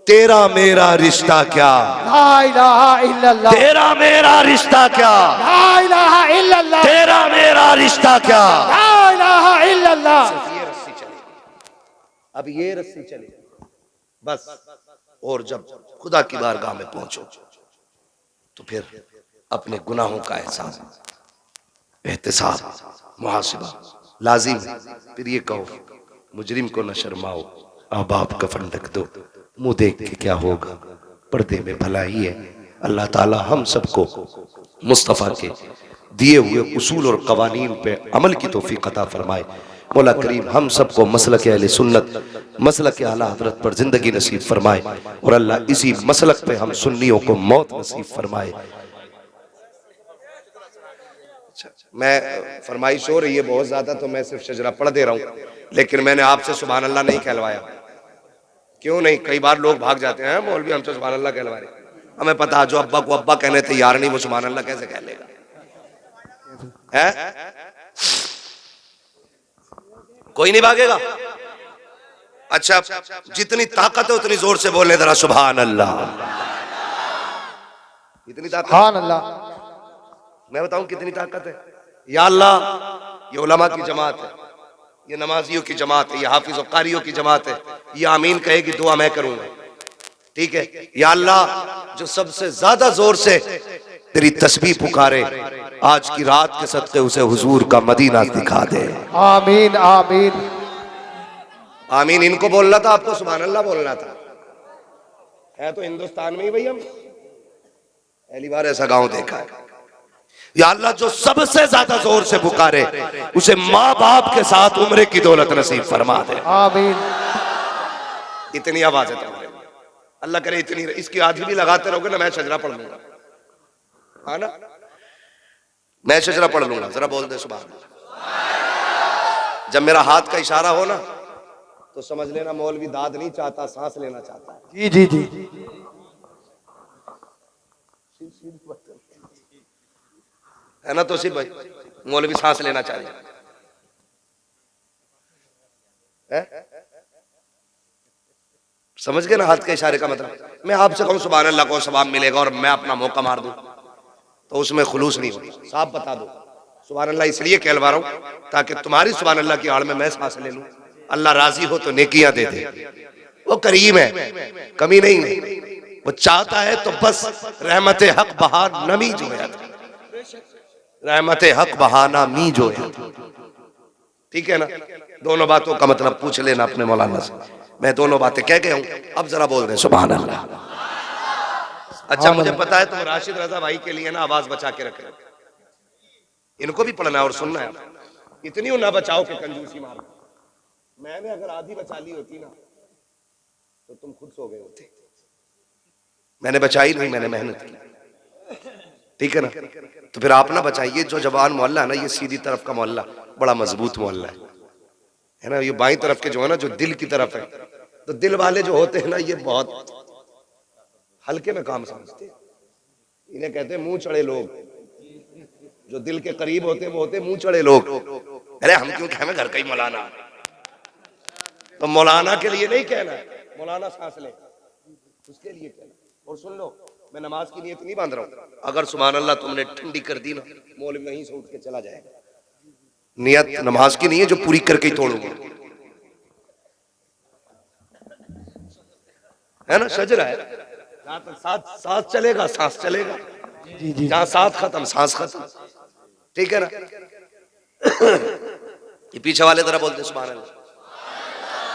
तेरा मेरा रिश्ता क्या, ला इलाहा इल्लल्लाह, तेरा मेरा रिश्ता क्या, ला इलाहा इल्लल्लाह, तेरा मेरा रिश्ता क्या। ला इलाहा इल्लल्लाह। ये रस्सी चलेगी, अब ये रस्सी चलेगी बस। और जब खुदा की बारगाह में पहुंचो तो फिर अपने गुनाहों का एहसास, एहतिसाब, मुहासिबा लाजिम। फिर ये कहो, मुजरिम को न शर्माओ, अब आप कफन ढक दो, मुंह देख के क्या होगा, पर्दे में भलाई है। अल्लाह ताला हम सबको मुस्तफ़ा के दिए हुए उसूल और कवानीन पे अमल की तौफीक अता फरमाए। मौला करीम हम सबको मसलक अहले सुन्नत, मसलक आला हज़रत पर जिंदगी नसीब फरमाए, और अल्लाह इसी मसलक पे हम सुन्नियों को मौत नसीब फरमाए। मैं फरमाइश हो रही है बहुत ज्यादा, तो मैं सिर्फ शजरा पढ़ दे रहा हूँ, लेकिन मैंने आपसे सुभान अल्लाह नहीं कहलवाया। क्यों नहीं? कई बार लोग भाग जाते हैं, मौलवी हमसे सुभान अल्लाह कहलवा रहे। हमें पता, जो अब्बा को अब्बा कहने तैयार नहीं, वो सुभान अल्लाह कैसे कह लेगा? है? कोई नहीं भागेगा। अच्छा, जितनी ताकत है उतनी जोर से बोलने जरा सुभान अल्लाह। इतनी ताकत, सुभान अल्लाह। मैं बताऊं कितनी ताकत है? या अल्लाह, ये उलमा की जमात है, ये नमाजियों की जमात है, ये हाफिज और कारियों की जमात है, ये आमीन कहेगी, दुआ मैं करूंगा, ठीक है? या अल्लाह, जो सबसे ज्यादा जोर से तेरी तस्बीह पुकारे, आज की रात के सदके उसे हुजूर का मदीना दिखा दे। आमीन आमीन आमीन इनको बोलना था, आपको सुभान अल्लाह बोलना था। है तो हिंदुस्तान में ही भाई, हम पहली बार ऐसा गांव देखा है। या अल्लाह, जो सबसे ज्यादा जोर से पुकारे उसे माँ बाप के साथ उम्रे की दौलत नसीब फरमा दे। आमीन। इतनी आवाज है अल्लाह करे, इतनी, इसकी आधी भी लगाते रहोगे ना, मैं शजरा पढ़ लूंगा, हाँ ना, मैं शजरा पढ़ लूंगा। जरा बोल दे सुभान अल्लाह। जब मेरा हाथ का इशारा हो ना तो समझ लेना मौलवी दाद नहीं चाहता, सांस लेना चाहता है। जी जी जी, है ना? तो सिर्फ भाई मौलवी सांस लेना चाहिए, है? समझ गए ना हाथ के इशारे का मतलब? मैं आपसे कहूं सुभान अल्लाह को सवाब मिलेगा और मैं अपना मौका मार दूं तो उसमें खुलूस नहीं होता। साफ बता दो, सुभान अल्लाह इसलिए कहलवा रहा हूं ताकि तुम्हारी सुभान अल्लाह की आड़ में मैं सांस ले लूं। अल्लाह राजी हो तो नेकियां दे दे, वो करीम है, कमी नहीं है, वो चाहता है तो बस रहमत हक बहार नमी जो है। रहमत हक बहाना मी जो है, ठीक है ना। दोनों बातों का मतलब पूछ लेना अपने मौलाना से। मैं दोनों बातें कह गया हूं, अब जरा बोल रहे सुभान अल्लाह। अच्छा मुझे पता है तुम राशिद रजा भाई के लिए ना आवाज बचा के रख रहे हो, इनको भी पढ़ना है और सुनना है। इतनी ना बचाओ कि कंजूसी मारो। मैंने अगर आधी बचा ली होती ना तो तुम खुद सो गए होते। मैंने बचाई नहीं, मैंने मेहनत की, ठीक है ना। तो फिर आप ना बचाइए। जो जवान मोहल्ला है ना, ये सीधी तरफ का मोहल्ला बड़ा मजबूत मोहल्ला है ना। ये बाईं तरफ के जो है ना, जो दिल की तरफ है, तो दिल वाले जो होते हैं ना, ये बहुत हल्के में काम समझते हैं। इन्हें कहते हैं मुंह चढ़े लोग। जो दिल के करीब होते हैं वो होते हैं मुंह चढ़े लोग। अरे हम क्यों कहें घर का ही मौलाना, तो मौलाना के लिए नहीं कहना है, मौलाना सांस ले उसके लिए कहना। और सुन लो, मैं नमाज की नियत नहीं बांध रहा हूं। अगर सुभान अल्लाह तुमने ठंडी कर दी ना, मौलवी वहीं से उठ के चला जाएगा। नियत नमाज की नहीं है जो पूरी करके ही तोड़ूंगा, है ना। शजरा है, जहां तक सांस चलेगा सांस चलेगा, जहां सांस खत्म सांस खत्म, ठीक है ना। ये पीछे वाले जरा बोलते सुभान अल्लाह,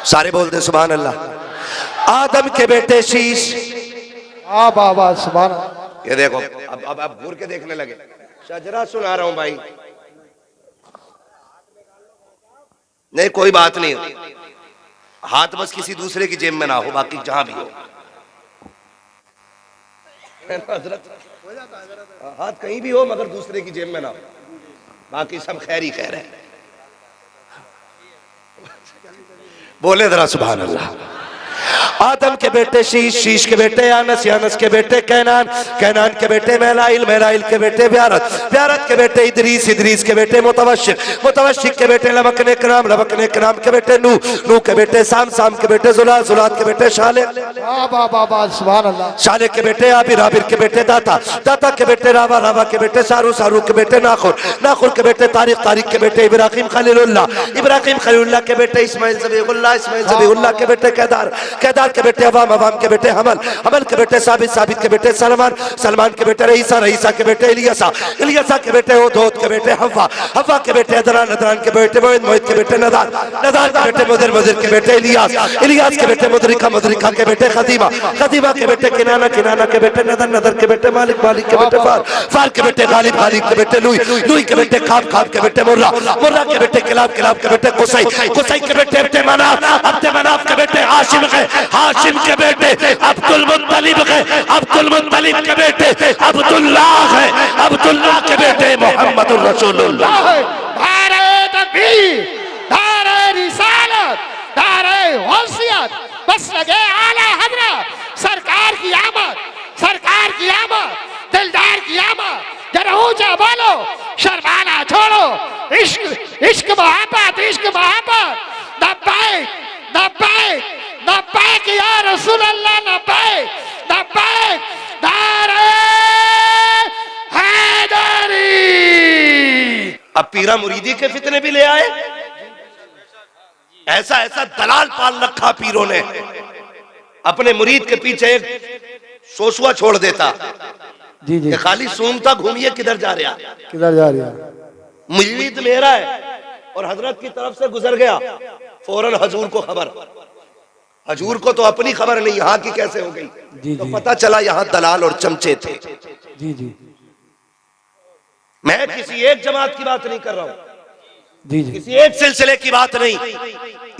सारे बोलते सुभान अल्लाह। आदम के बेटे शीश, बाबा सुभान अल्लाह। ये देखो अब घूर के देखने लगे। शजरा सुना रहा हूं भाई, नहीं कोई बात नहीं, हाथ बस किसी दूसरे की जेब में ना हो, बाकी जहां भी हो। हाथ कहीं भी हो मगर दूसरे की जेब में ना हो, बाकी सब खैर ही खैर है। बोले जरा सुभान अल्लाह। आदम के बेटे शीश, शीश के बेटे यानस, यानस के बेटे कैनान, कैनान के बेटे महलाइल, महलाइल के बेटे ब्यारत, ब्यारत के बेटे इदरीस, इदरीस के बेटे मुतवशिक, मुतवशिक के बेटे लबक ने कराम, लबक ने कराम के बेटे नूह, नूह के बेटे साम, साम के बेटे जुलात, जुलात के बेटे शाले, बाबा सुभान अल्लाह। शाले के बेटे आबिर, आबिर के बेटे दाता, दाता के बेटे रावा, रावा के बेटे सारू, सारू के बेटे नाखुर, नाखुर के बेटे तारिक, तारिक के बेटे इब्राहिम खलीलुल्लाह, इब्राहिम खलीलुल्लाह के बेटे इस्माइल ज़बीहुल्लाह, इस्माइल ज़बीहुल्लाह के बेटे केदार, केदार के बेटे अवाम, अवाम के बेटे हमल, हमल के बेटे साबित, साबित के बेटे सलमान, सलमान के बेटे रईसा, रईसा के बेटे इलियासा, इलियासा के बेटे ओदोद के बेटे हव्वा, हव्वा के बेटे अदरान, अदरान के बेटे मोहित, मोहित के बेटे नदार, नदार के बेटे मुदिर, मुदिर के बेटे इलियास, इलियास के बेटे मुदरिका, मुदरिका के बेटे खदीमा, खदीमा के बेटे किनाना, किनाना के बेटे नदर, नदर के बेटे मालिक, मालिक के बेटे फार, फार के बेटे गालिब, गालिब के बेटे लुई, लुई के बेटे खाब, खाब के बेटे मुर्रा, मुर्रा के बेटे किलाब, किलाब के बेटे कुसै, कुसै के बेटे अब्दे मनाफ, अब्दे मनाफ के बेटे हाशिम है, हाशिम के बेटे अब्दुल मुत्तलिब है, अब्दुल मुत्तलिब के बेटे अब्दुल्लाह है, अब्दुल्लाह के बेटे मोहम्मदुर रसूलुल्लाह। नारे तकबीर, नारे रिसालत, नारे गौसियत, बस लगे आला हजरत सरकार की आमद, सरकार की आमद, दिलदार की आमद। जरा ऊंचा बोलो, शर्माना छोड़ो, इश्क इश्क मोहब्बत, इश्क मोहब्बत। लब्बैक लब्बैक लब्बैक या रसूल अल्लाह, लब्बैक लब्बैक, नारे हैदरी। अब पीरा मुरीदी के फितने भी ले आए। ऐसा ऐसा दलाल पाल रखा पीरों ने, अपने मुरीद के पीछे एक सोसुआ छोड़ देता जी जी, कि खाली सूंघता घूमिए किधर जा रहा, किधर जा रहा? मुरीद मेरा है और हजरत की तरफ से गुजर गया, फौरन हजूर को खबर। हजूर को तो अपनी खबर नहीं, यहाँ की कैसे हो गई। जी, तो जी। पता चला यहाँ दलाल और चमचे थे। जी जी मैं किसी एक जमात की बात नहीं कर रहा हूँ, जी जी, किसी एक सिलसिले की बात नहीं।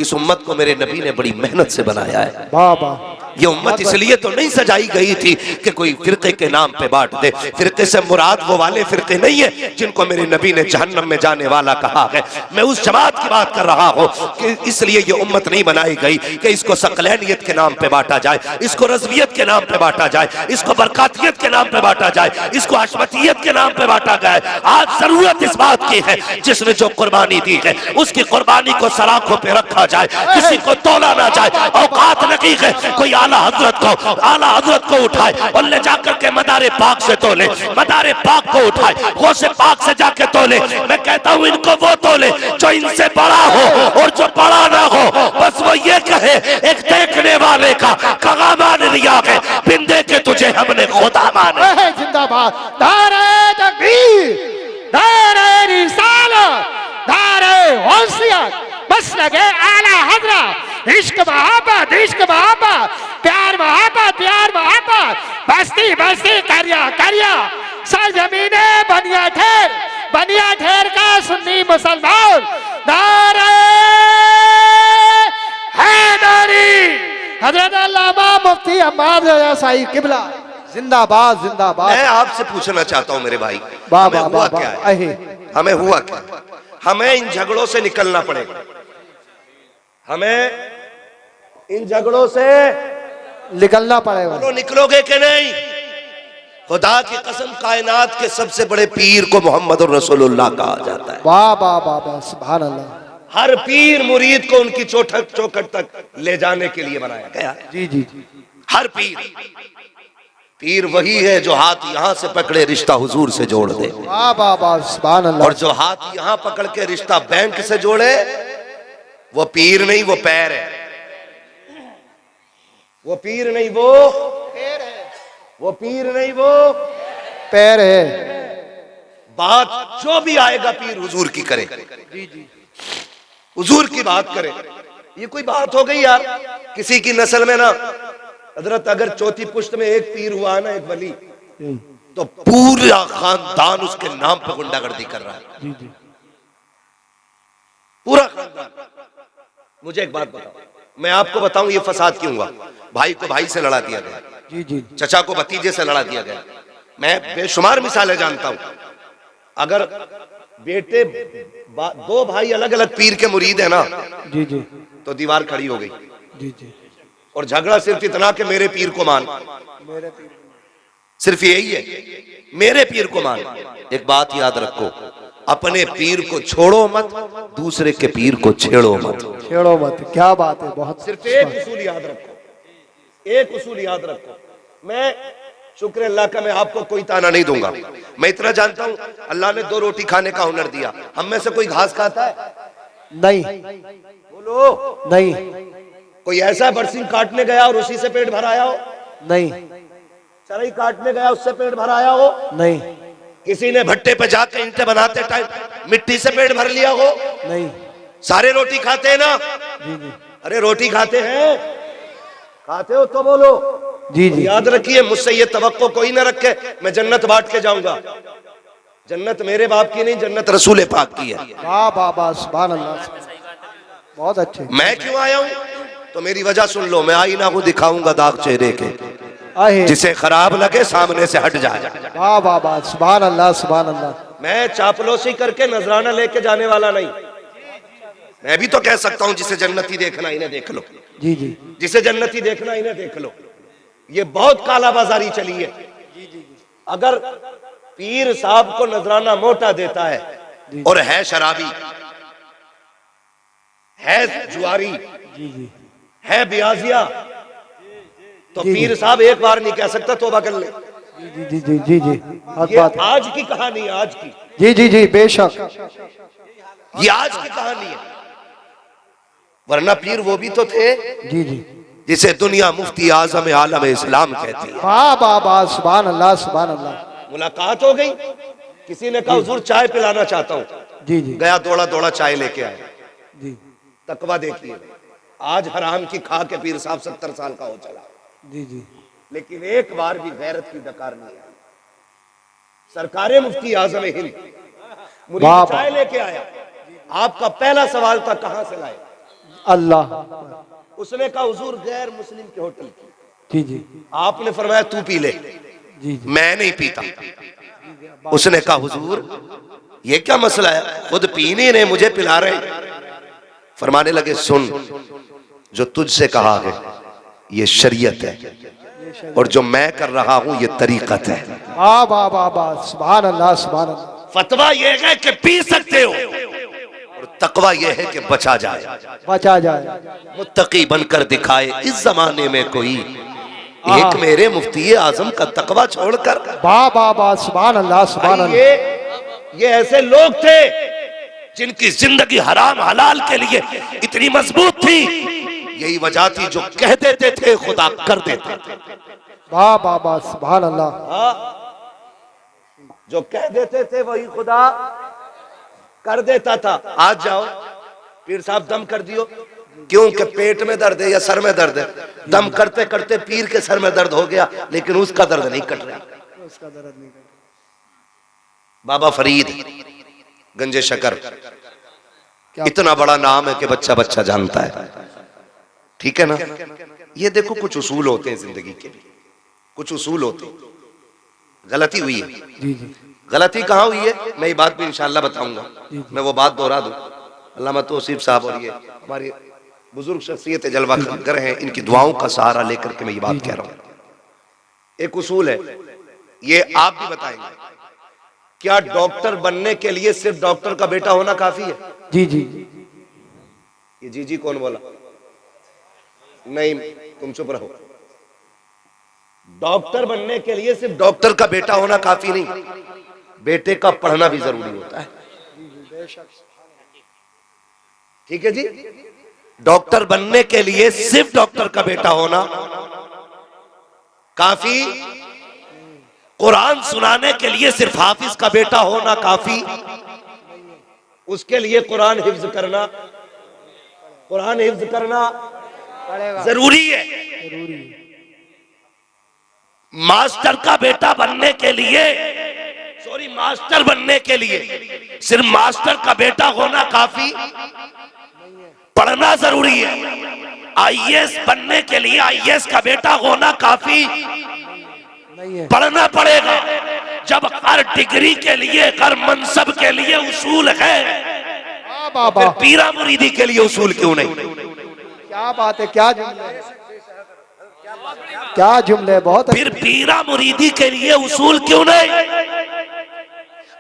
इस उम्मत को मेरे नबी ने बड़ी मेहनत से बनाया है। बाबा ये उम्मत इसलिए तो नहीं सजाई गई थी कि कोई फिरके के नाम पे बांट दे। फिरके से मुराद वो वाले फिरके नहीं है जिनको मेरे नबी ने जहन्नम में जाने वाला कहा है। मैं उस जमात की बात कर रहा हूँ कि इसलिए ये उम्मत नहीं बनाई गई कि इसको सकलैनियत के नाम पे बांटा जाए, इसको रज़वियत के नाम पे बांटा जाए, इसको बरकातियत के नाम पे बांटा जाए, इसको हशमतियत के नाम पे बांटा गया है। आज जरूरत इस बात की है जिसने जो कुर्बानी दी है उसकी कुर्बानी को सलाखों पे रखा जाए, किसी को तोला ना जाए। औकात नहीं है कोई आला हजरत को उठाए और ले जाकर के मदारे पाक से तोले, मदारे पाक को उठाए गौसे पाक से जाके तोले। मैं कहता हूँ इनको वो तोले जो इनसे बड़ा हो और जो बड़ा ना हो, बस वो ये कहे एक देखने वाले का कहा मान लिया है, बिंदे के तुझे हमने खुदा माने। जिंदाबाद, नारे तकबीर, नारे गौसियत मसलक आला हजरत, इश्क मोहब्बत प्यार मोहब्बत बस्ती बस्ती करिया सर जमीने बनिया ठेर का सुन्नी मुसलमान नारे हैदरी। हजरत अल्लामा मुफ्ती अम्माद रज़ा साहिब किबला जिंदाबाद जिंदाबाद। मैं आपसे पूछना चाहता हूं मेरे भाई, वाह हमें वाह हुआ वाह क्या वाह। है? हमें हुआ क्या? हमें इन झगड़ों से निकलना पड़ेगा। हमें इन झगड़ों से निकलना पड़ेगा। बोलो निकलोगे कि नहीं? खुदा की कसम, कायनात के सबसे बड़े पीर को मोहम्मद रसूलुल्लाह कहा जाता है। वाह वाह वाह वाह सुभान अल्लाह। हर पीर मुरीद को उनकी चौखट तक ले जाने के लिए बनाया गया। जी जी हर पीर वही है जो हाथ यहां से पकड़े रिश्ता हुजूर से जोड़ दे, वाह वाह वाह सुभान अल्लाह। और जो हाथ यहां पकड़ के रिश्ता बैंक से जोड़े वो पीर नहीं, वो पैर है। वो पीर नहीं, वो पीर नहीं, वो पैर है। बात जो भी आएगा पीर हुजूर की करे, हुजूर की बात करे। ये कोई बात हो गई यार? किसी की नस्ल में ना हजरत अगर चौथी पुश्त में एक पीर हुआ ना, एक वली, तो पूरा खानदान उसके नाम पे गुंडागर्दी कर रहा है। पूरा खानदान। मुझे एक बात बताओ, मैं आपको बताऊं ये फसाद क्यों हुआ? भाई को भाई से लड़ा दिया गया, जी जी चचा को भतीजे से लड़ा दिया गया। मैं बेशुमार मिसालें जानता हूं। अगर बेटे दो भाई अलग अलग पीर के मुरीद है ना, जी जी तो दीवार खड़ी हो गई। जी जी। और झगड़ा सिर्फ इतना कि मेरे पीर को मान, सिर्फ यही है, मेरे पीर को मान। एक बात याद रखो, अपने पीर को छोड़ो मत, दूसरे के पीर को छेड़ो मत। क्या बात है। बहुत सिर्फ एक उसूल याद रखो, एक उसूल याद रखो। मैं शुक्र अल्लाह का, मैं आपको कोई ताना नहीं दूंगा। मैं इतना जानता हूं अल्लाह ने 2 रोटी खाने का हुनर दिया। हम में से कोई घास खाता है? नहीं। बोलो नहीं कोई ऐसा बरसिंग काटने गया और उसी से पेट भर आया हो? नहीं चरई काटने गया उससे पेट भर आया हो? नहीं किसी ने भट्टे पे जाके ईंटें बनाते टाइम मिट्टी से पेट भर लिया हो? नहीं। सारे रोटी खाते हैं ना? जी जी अरे रोटी खाते हैं, खाते हो तो बोलो। जी जी। याद रखिए, मुझसे ये तवक्को कोई ना रखे मैं जन्नत बांट के जाऊंगा। जन्नत मेरे बाप की नहीं, जन्नत रसूल पाक की है। वाह वाह वाह सुभान अल्लाह। बहुत अच्छे। मैं क्यों आया हूं तो मेरी वजह सुन लो। मैं आईना को दिखाऊंगा दाग चेहरे के, आहे। जिसे खराब लगे सामने से हट जाए। वाह वाह वाह सुभान अल्लाह सुभान अल्लाह। मैं चापलूसी करके नजराना लेके जाने वाला नहीं। मैं भी तो कह सकता हूं जिसे जन्नती देखना इन्हें देख लो, जी जी जिसे जन्नती देखना इन्हें देख लो। ये बहुत काला बाजारी चली है। अगर पीर साहब को नजराना मोटा देता है और है शराबी, है जुआरी, जी जी है ब्याजिया, तो पीर साहब एक बार नहीं कह सकता तौबा कर ले। जी जी जी जी जी। ये आज की कहानी है, आज की। जी जी जी बेशक। ये आज की कहानी है, वरना पीर वो भी तो थे जी जी। जिसे दुनिया मुफ्ती आजम आलम इस्लाम कहती है। वाह वाह वाह सुभान अल्लाह सुभान अल्लाह। मुलाकात हो गई, किसी ने कहा हुजूर चाय पिलाना चाहता हूँ। जी जी गया दौड़ा दौड़ा चाय लेके आया। जी तकवा देखिए, आज हराम की खा के पीर साहब 70 साल का हो चला, जी जी। लेकिन एक बार भी गैरत की डकार नहीं आई। सरकारे मुफ्ती आजम हिंद मुरीद वाह। चाय लेके आया, आपका पहला सवाल था कहां से लाए? अल्लाह। उसने कहा हुजूर गैर मुस्लिम के होटल की। जी जी आपने फरमाया तू पी ले। जी जी। मैं नहीं पीता। उसने कहा हुजूर ये क्या मसला है, खुद पी नहीं रहे मुझे पिला रहे। फरमाने लगे सुन, जो तुझसे कहा है ये शरीयत है और जो मैं कर रहा हूं ये तरीकत है। वाह वाह वाह वाह सुभान अल्लाह सुभान अल्लाह। फतवा ये है कि पी सकते हो और तकवा ये है कि बचा जाए, बचा जाए। मुत्तकी बनकर दिखाए इस जमाने में कोई एक मेरे मुफ्ती आजम का तकवा छोड़कर। वाह वाह वाह सुभान अल्लाह सुभान अल्लाह। ये ऐसे लोग थे जिनकी जिंदगी हराम हलाल के लिए इतनी मजबूत थी, यही वजह थी जो कह देते थे खुदा कर देते थे। वाह वाह वाह सुभान अल्लाह। जो कह देते थे वही खुदा कर देता था। आज जाओ पीर साहब दम कर दियो, क्यों कि पेट में दर्द है या सर में दर्द है। दम करते करते पीर के सर में दर्द हो गया, लेकिन उसका दर्द नहीं कट रहा। उसका दर्द नहीं। बाबा फरीद गंजे शकर, क्या इतना बड़ा नाम है कि बच्चा बच्चा जानता है, ठीक है ना। ये देखो कुछ उसूल होते हैं जिंदगी के, कुछ उसूल होते हैं। गलती हुई है, जी जी गलती कहाँ हुई है मैं ये बात भी इंशाल्लाह बताऊंगा। मैं वो बात दोहरा दूं, अल्लामा तौसीफ साहब और ये हमारी बुजुर्ग शख्सियत जलवा कर हैं, इनकी दुआओं का सहारा लेकर के मैं ये बात कह रहा हूँ। एक उसूल है, ये आप भी बताएंगे, क्या डॉक्टर बनने के लिए सिर्फ डॉक्टर का बेटा होना काफी है? जी जी ये जी जी कौन बोला? नहीं, तुम चुप रहो। डॉक्टर बनने के लिए सिर्फ डॉक्टर का बेटा होना काफी नहीं, बेटे का पढ़ना भी जरूरी होता है, ठीक है जी। डॉक्टर बनने के लिए सिर्फ डॉक्टर का बेटा होना काफी, कुरान सुनाने के लिए सिर्फ हाफिज का बेटा होना काफी, उसके लिए कुरान हिफ्ज करना, कुरान हिफ्ज करना जरूरी है। मास्टर का बेटा बनने के लिए, सॉरी मास्टर बनने के लिए सिर्फ मास्टर का बेटा होना काफी, पढ़ना जरूरी है। आईएएस बनने के लिए आईएएस का बेटा होना काफी नहीं है, पढ़ना पड़ेगा। जब हर डिग्री के लिए, हर मनसब के लिए उसूल है, बाबा पीरा मुरीदी के लिए उसूल क्यों नहीं? क्या बात है, क्या जुमले, क्या जुमले, बहुत फिर पीरा मुरीदी के लिए उसूल क्यों नहीं?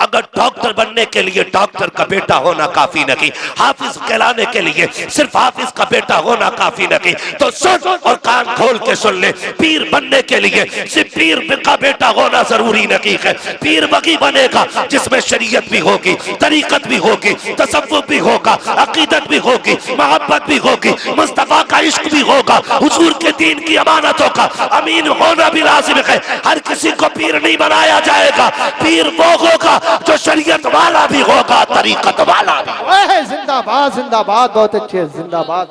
अगर डॉक्टर बनने के लिए डॉक्टर का बेटा होना काफी नहीं, हाफिज कहलाने के लिए सिर्फ हाफिज का बेटा होना काफी नहीं, तो सुन और कान खोल के सुन ले, पीर बनने के लिए सिर्फ पीर का बेटा होना जरूरी नहीं है। पीर वही बनेगा जिसमें शरीयत भी होगी, तरीकत भी होगी, तसव्वुफ भी होगा, अकीदत भी होगी, मोहब्बत भी होगी, मुस्तफा का इश्क भी होगा, हुजूर के दीन की अमानतों का अमीन होना भी लाजिम है। हर किसी को पीर नहीं बनाया जाएगा, पीर वो होगा जो शरीयत वाला भी होगा, तरीकत वाला भी। जिंदाबाद जिंदाबाद, बहुत अच्छे, जिंदाबाद।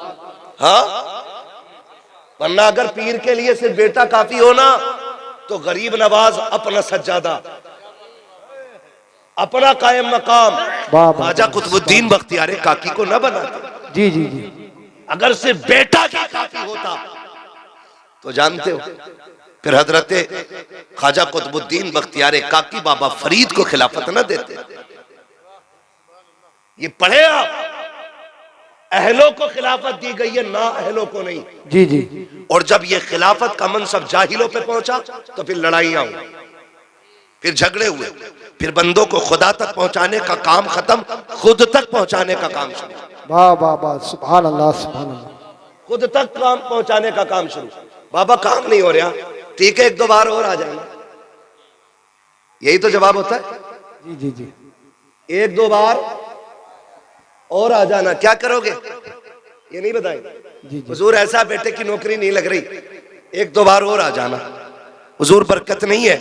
हाँ, वरना अगर पीर के लिए सिर्फ बेटा काफी होना तो गरीब नवाज अपना सज्जादा, अपना कायम मकाम ख्वाजा कुतुबुद्दीन बख्तियार काकी को न बनाते। जी जी जी, अगर सिर्फ बेटा की काफी होता तो जानते हो फिर हजरते ख्वाजा कुतुबुद्दीन बख्तियार काकी बाबा फरीद को खिलाफत न देते। ये पढ़े आप, अहलों को खिलाफत दी गई है, ना अहलों को नहीं। जी जी, और जब ये खिलाफत का मनसब जाहिलों पे पहुंचा तो फिर लड़ाइयां हुई, फिर झगड़े हुए, फिर बंदों को खुदा तक पहुंचाने का काम खत्म, खुद तक पहुंचाने का काम शुरू। वाह वाह वाह, सुभान अल्लाह सुभान अल्लाह। खुद तक काम पहुंचाने का काम शुरू। बाबा काम नहीं हो रहा, ठीक है एक दो बार और आ जाना, यही तो जवाब होता है। जी जी जी, एक दो बार और आ जाना, क्या करोगे ये नहीं बताएंगे। जी जी, हुजूर ऐसा बेटे की नौकरी नहीं लग रही, एक दो बार और आ जाना। हुजूर बरकत नहीं है,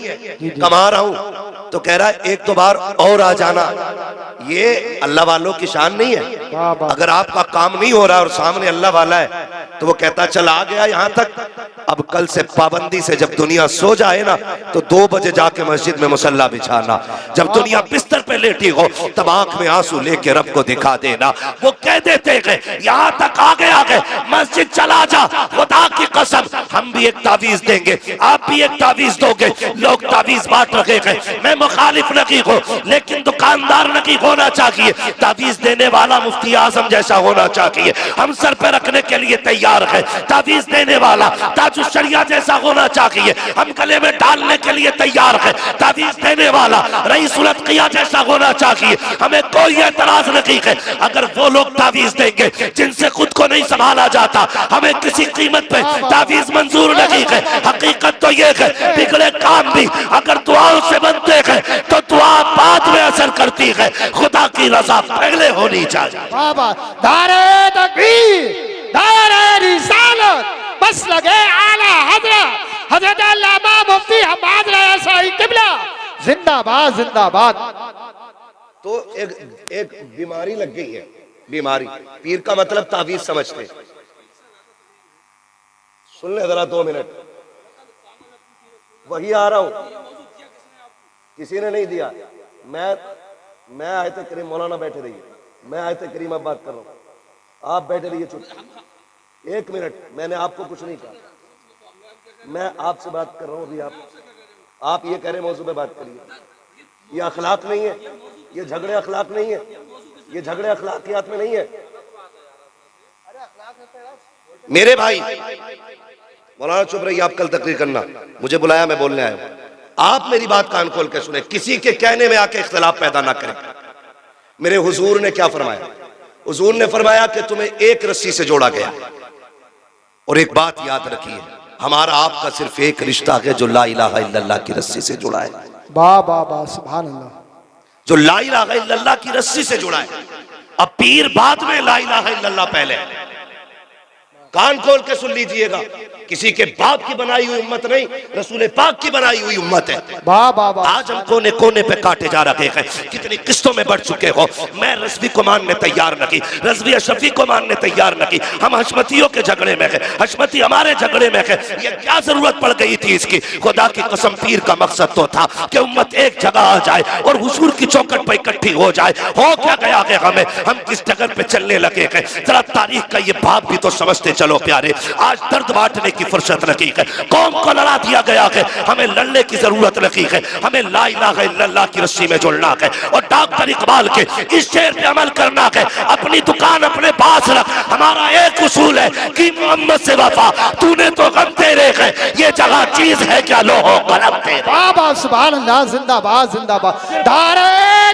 कमा रहा हूं, तो कह रहा है एक दो बार और आ जाना। ये अल्लाह वालों की शान नहीं है। वाह वाह, अगर आपका काम नहीं हो रहा और सामने अल्लाह वाला है तो वो कहता चल आ गया यहां तक, अब कल से पाबंदी से जब दुनिया सो जाए ना तो 2 बजे जाके मस्जिद में मुसल्ला बिछाना, जब दुनिया बिस्तर पे लेटी हो तब आंख में आंसू लेके रब को दिखा देना। वो कह देते हैं यहां तक आ गए मस्जिद चला जा, खुदा की कसम हम भी एक तावीज देंगे, आप भी एक तावीज दोगे। लोग तावीज बांट रहे हैं, मैं मुखालिफ नहीं हूं, लेकिन दुकानदार नहीं होना चाहिए, तावीज देने वाला मुफ्ती आजम जैसा होना चाहिए। हम सर पे रखने के लिए तैयार है, तावीज देने वाला ताजुल शरिया जैसा होना चाहिए। हम गले में डालने के लिए तैयार है, तावीज देने वाला रईसुल अत्किया जैसा होना चाहिए। हमें कोई एतराज नहीं है अगर वो लोग तावीज देंगे जिनसे खुद को नहीं संभाला जाता, हमें किसी कीमत पे तावीज मंजूर नहीं है। हकीकत तो ये है बिगड़े काम भी अगर दुआओं से बनते हैं तो दुआ बाद में असर करती है, खुदा की रजा पहले होनी चाहिए। बाबा दारे तकबीर, दारे रिसालत, बस लगे आला हजरत हजरत अल्लामा मुफ्ती हम्माद रज़ा साहिब किबला, जिंदाबाद जिंदाबाद। तो एक बीमारी लग गई है, बीमारी। पीर का मतलब तावीज समझते। सुन ले जरा 2 मिनट, वही आ रहा हूं, किसी ने नहीं दिया। मैं आयत करीम, मौलाना बैठे रहिए, मैं आयत करीम अब बात कर रहा हूं, आप बैठे रहिए चुप। 1 मिनट, मैंने आपको कुछ नहीं कहा, मैं आपसे बात कर रहा हूं। अभी आप ये कह रहे मौजू पे बात करिए। ये अखलाक नहीं है, ये झगड़े अखलाक नहीं है, ये झगड़े अखलाकियात में नहीं है। मेरे भाई मौलाना चुप रहिए, आप कल तकरीर करना, मुझे बुलाया, मैं बोलने आया हूं। आप मेरी बात कान खोल के सुने, किसी के कहने में आके इख्तिलाफ पैदा ना करें। मेरे हुजूर ने क्या फरमाया? हुजूर ने फरमाया कि तुम्हें एक रस्सी से जोड़ा गया। और एक बात याद रखिए, हमारा आपका सिर्फ एक रिश्ता है जो ला इलाहा इल्लल्लाह की रस्सी से जुड़ा है। वाह वाह वाह, सुभान अल्लाह। जो ला इलाहा इल्लल्लाह की रस्सी से जुड़ा है। अब पीर बाद में, ला इलाहा इल्लल्लाह पहले। कान खोल के सुन लीजिएगा, किसी के बाप की बनाई हुई उम्मत नहीं, रसूल पाक की बनाई हुई उम्मत है। वाह वाह वाह। आज हम कोने कोने पे काटे जा रहे हैं, कितनी किस्तों में बढ़ चुके हो। मैं रज़वी को मानने तैयार न की, रज़वी अशरफी को मानने तैयार न की। हम हशमतियों के झगड़े में गए, हशमती हमारे झगड़े में गए। ये क्या जरूरत पड़ गई थी इसकी? खुदा की कसम, पीर का मकसद तो था कि उम्मत एक जगह आ जाए और हुजूर की चौखट पर इकट्ठी हो जाए। हो क्या गया कि हम किस जगह पे चलने लगे हैं? जरा तारीख का ये बाप भी तो समझते चलो प्यारे। आज दर्द बांटने की फुर्सत नहीं है, कौम को लड़ा दिया गया है। हमें लड़ने की जरूरत नहीं है, हमें ला इलाहा इल्लल्लाह की रस्सी में जुड़ना है। और डॉक्टर इकबाल के इस शेर पे अमल करना है। अपनी दुकान अपने पास रख, हमारा एक उसूल है कि मोहम्मद से वफा, तूने तो गम तेरे है, ये जगह चीज है क्या लोहो कलम तेरे। वाह वाह, सुभान अल्लाह, जिंदाबाद जिंदाबाद। दारे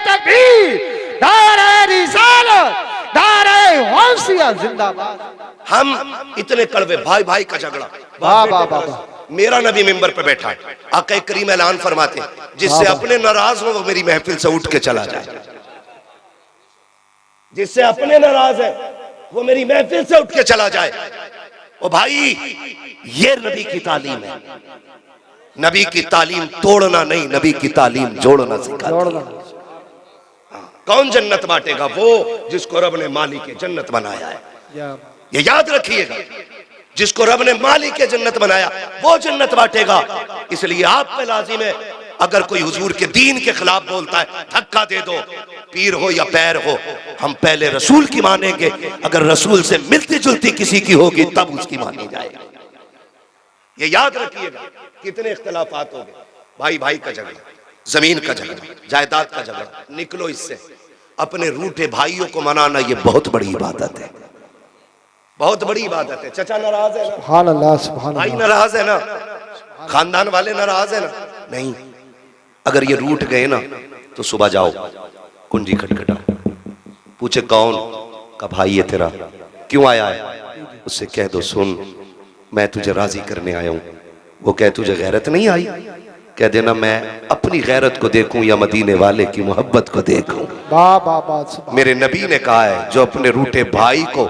तकबीर, दारे रिसालत, दारे गौसिया जिंदाबाद। हम इतने कड़वे, भाई भाई का झगड़ा। वाह वाह वाह। मेरा नबी मिंबर पे बैठा है, आका करीम ऐलान फरमाते, जिससे अपने नाराज हो वो मेरी महफिल से उठ के चला जाए। जिससे अपने नाराज है वो मेरी महफिल से उठ के चला जाए। ओ भाई, ये नबी की तालीम है। नबी की तालीम तोड़ना नहीं, नबी की तालीम जोड़ना सिखाती है। कौन जन्नत बांटेगा? वो जिसको रब ने मालिक के जन्नत बनाया है। ये याद रखिएगा, जिसको रब ने मालिक के जन्नत बनाया वो जन्नत बांटेगा। इसलिए आप पे लाजिम है, अगर कोई हुजूर के दीन के खिलाफ बोलता है, धक्का दे दो, पीर हो या पैर हो। हम पहले रसूल की मानेंगे, अगर रसूल से मिलती जुलती किसी की होगी तब उसकी मानी जाएगी। ये याद रखिएगा। कितने इख्तिलाफात हो गए, भाई भाई का झगड़ा, जमीन का झगड़ा, जायदाद का झगड़ा, निकलो इससे। अपने रूठे भाइयों को मनाना ये बहुत बड़ी इबादत है, बहुत बड़ी इबादत है। चचा नाराज है ना, सुभान अल्लाह, सुभान भाई अल्लाह। नाराज है ना, खानदान वाले नाराज है ना। नहीं, अगर ये रूठ गए ना तो सुबह जाओ, कुंजी खटखटाओ, पूछे कौन का भाई है तेरा, क्यों आया है? उससे कह दो, सुन मैं तुझे राजी करने आया हूं। वो कह तुझे गैरत नहीं आई, कह देना मैं अपनी गैरत को देखूं या मदीने वाले की मोहब्बत को देखूं। वाह वाह वाह। मेरे नबी ने कहा है, जो अपने रूठे भाई को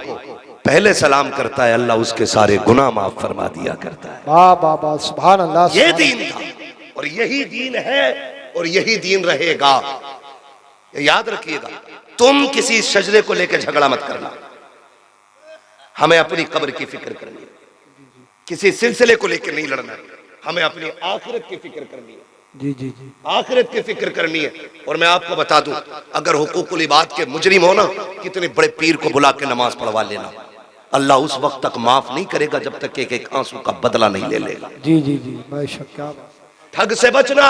पहले सलाम करता है, अल्लाह उसके सारे गुनाह माफ फरमा दिया करता है। वाह वाह वाह, सुभान अल्लाह। ये दीन था और यही दीन है और यही दीन रहेगा। ये याद रखिएगा। तुम किसी शजरे को लेकर झगड़ा मत करना, हमें अपनी कब्र की फिक्र करनी है। किसी सिलसिले को लेकर नहीं लड़ना, हमें अपनी आखिरत की फिक्र करनी है। जी जी जी, आखिरत की फिक्र करनी है। और मैं आपको बता दूं, अगर हुकूकुल इबाद के मुजरिम हो ना, कितने बड़े पीर को बुला के नमाज पढ़वा लेना, अल्लाह उस वक्त तक माफ नहीं करेगा जब तक एक एक आंसू का बदला नहीं ले लेगा। जी जी जी, बेशक। क्या ठग से बचना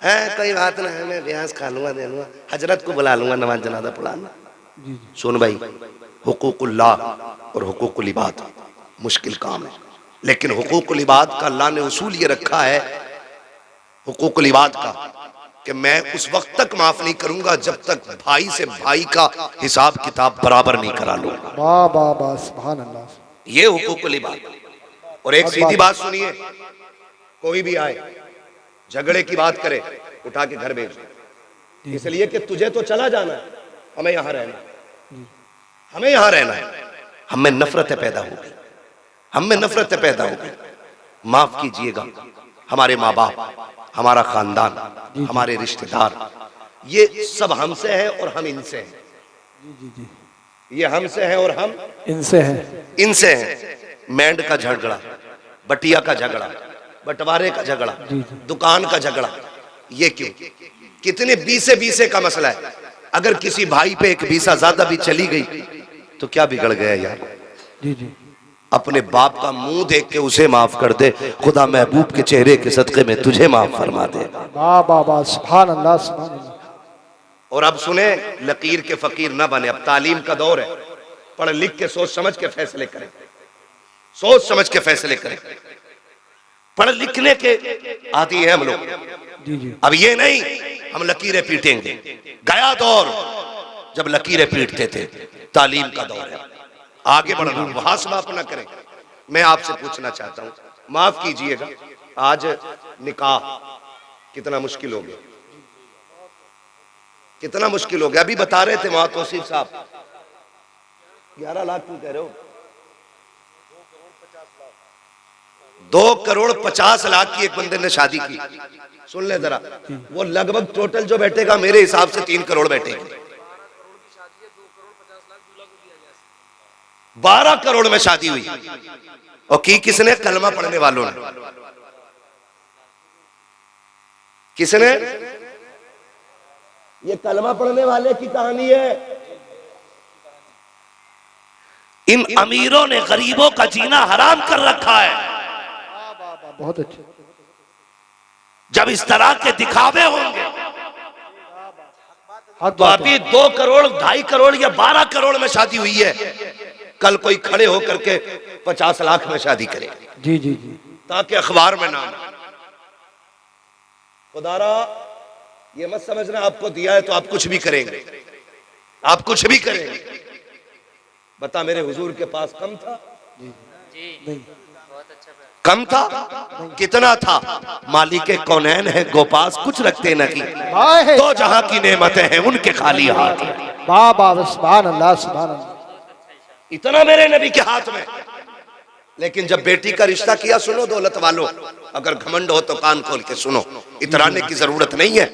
है, कोई बात ना है, मैं ब्याज खा लूंगा, दे लूंगा, हजरत को बुला लूंगा नमाज जनाजा पढ़ाना। जी जी। सुन भाई, हुकूकुल्लाह और हुकूकुल इबाद मुश्किल काम है, लेकिन हुकूकुल इबाद का अल्लाह ने उसूल ये रखा है, हुकूकुल इबाद का, कि मैं उस वक्त तक माफ नहीं करूंगा जब तक भाई से भाई का हिसाब किताब बराबर नहीं करा लूंगा। वाह वाह वाह, सुभान अल्लाह। ये हुकूकुल इबाद। और एक सीधी बात सुनिए, कोई भी आए झगड़े की बात करे, उठा के घर भेज दो, इसलिए कि तुझे तो चला जाना है, हमें यहां रहना है, हमें यहां रहना है। हमें नफरतें पैदा हो गई, हमें नफरतें पैदा हो गई। माफ कीजिएगा, हमारे माँ बाप, हमारा खानदान, हमारे रिश्तेदार, ये सब हमसे है और हम इनसे हैं। जी जी, ये हमसे हैं और हम इनसे हैं। इनसे हैं। मैंड का झगड़ा, बटिया का झगड़ा, बंटवारे का झगड़ा, जी जी, दुकान का झगड़ा, ये क्यों? कितने बीसे बीसे का मसला है। अगर किसी भाई पे एक बीसा ज्यादा भी चली गई तो क्या बिगड़ गया यार? जी जी, अपने बाप का मुंह देख के उसे माफ कर दे, खुदा महबूब के चेहरे के सदके में तुझे माफ फरमा दे। वाह वाह वाह, सुभान अल्लाह सुभान अल्लाह। और अब सुने, लकीर के फकीर ना बने। अब तालीम का दौर है, पढ़ लिख के सोच समझ के फैसले करें, सोच समझ के फैसले करें। पढ़ लिखने के आदि हैं हम लोग। जी जी, अब ये नहीं हम लकीरें पीटेंगे। गया दौर जब लकीरें पीटते थे, तालीम का दौर है, आगे बढ़ना, मुहासबा अपना करें। मैं आपसे पूछना चाहता हूं, माफ कीजिएगा, आज निकाह कितना मुश्किल हो गया, कितना मुश्किल हो गया। अभी बता रहे थे वहां तौसीफ साहब, 11 लाख क्यों कह रहे हो? 2,50,00,000 की एक बंदे ने शादी की। सुन ले जरा, वो लगभग टोटल जो बैठेगा मेरे हिसाब से 3 करोड़ बैठेगी। 12 करोड़ में शादी हुई। और की किसने? कलमा पढ़ने वालों ने। किसने? ये कलमा पढ़ने वाले की कहानी है। इन अमीरों ने गरीबों का जीना हराम कर रखा है। बहुत अच्छे। जब इस तरह के दिखावे होंगे हक तो बात है। अभी 2 करोड़ 2.5 करोड़ या 12 करोड़ में शादी हुई है, कल कोई खड़े होकर के 50 लाख में शादी करे, जी जी जी, ताकि अखबार में नाम। खुदारा ये मत समझना आपको दिया है तो आप कुछ भी करेंगे, आप कुछ भी करेंगे। बता, मेरे हुजूर के पास कम था? नहीं, कम था? कितना था? मालिक कौनैन है गोपास, कुछ रखते न की। वाह तो जहां की नेमतें हैं उनके खाली हाथ। वाह वाह, सुभान अल्लाह सुभान अल्लाह। इतना मेरे नबी के हाथ में। लेकिन जब बेटी का रिश्ता किया, सुनो दौलत वालों, अगर घमंड हो तो कान खोल के सुनो, इतराने की जरूरत नहीं है।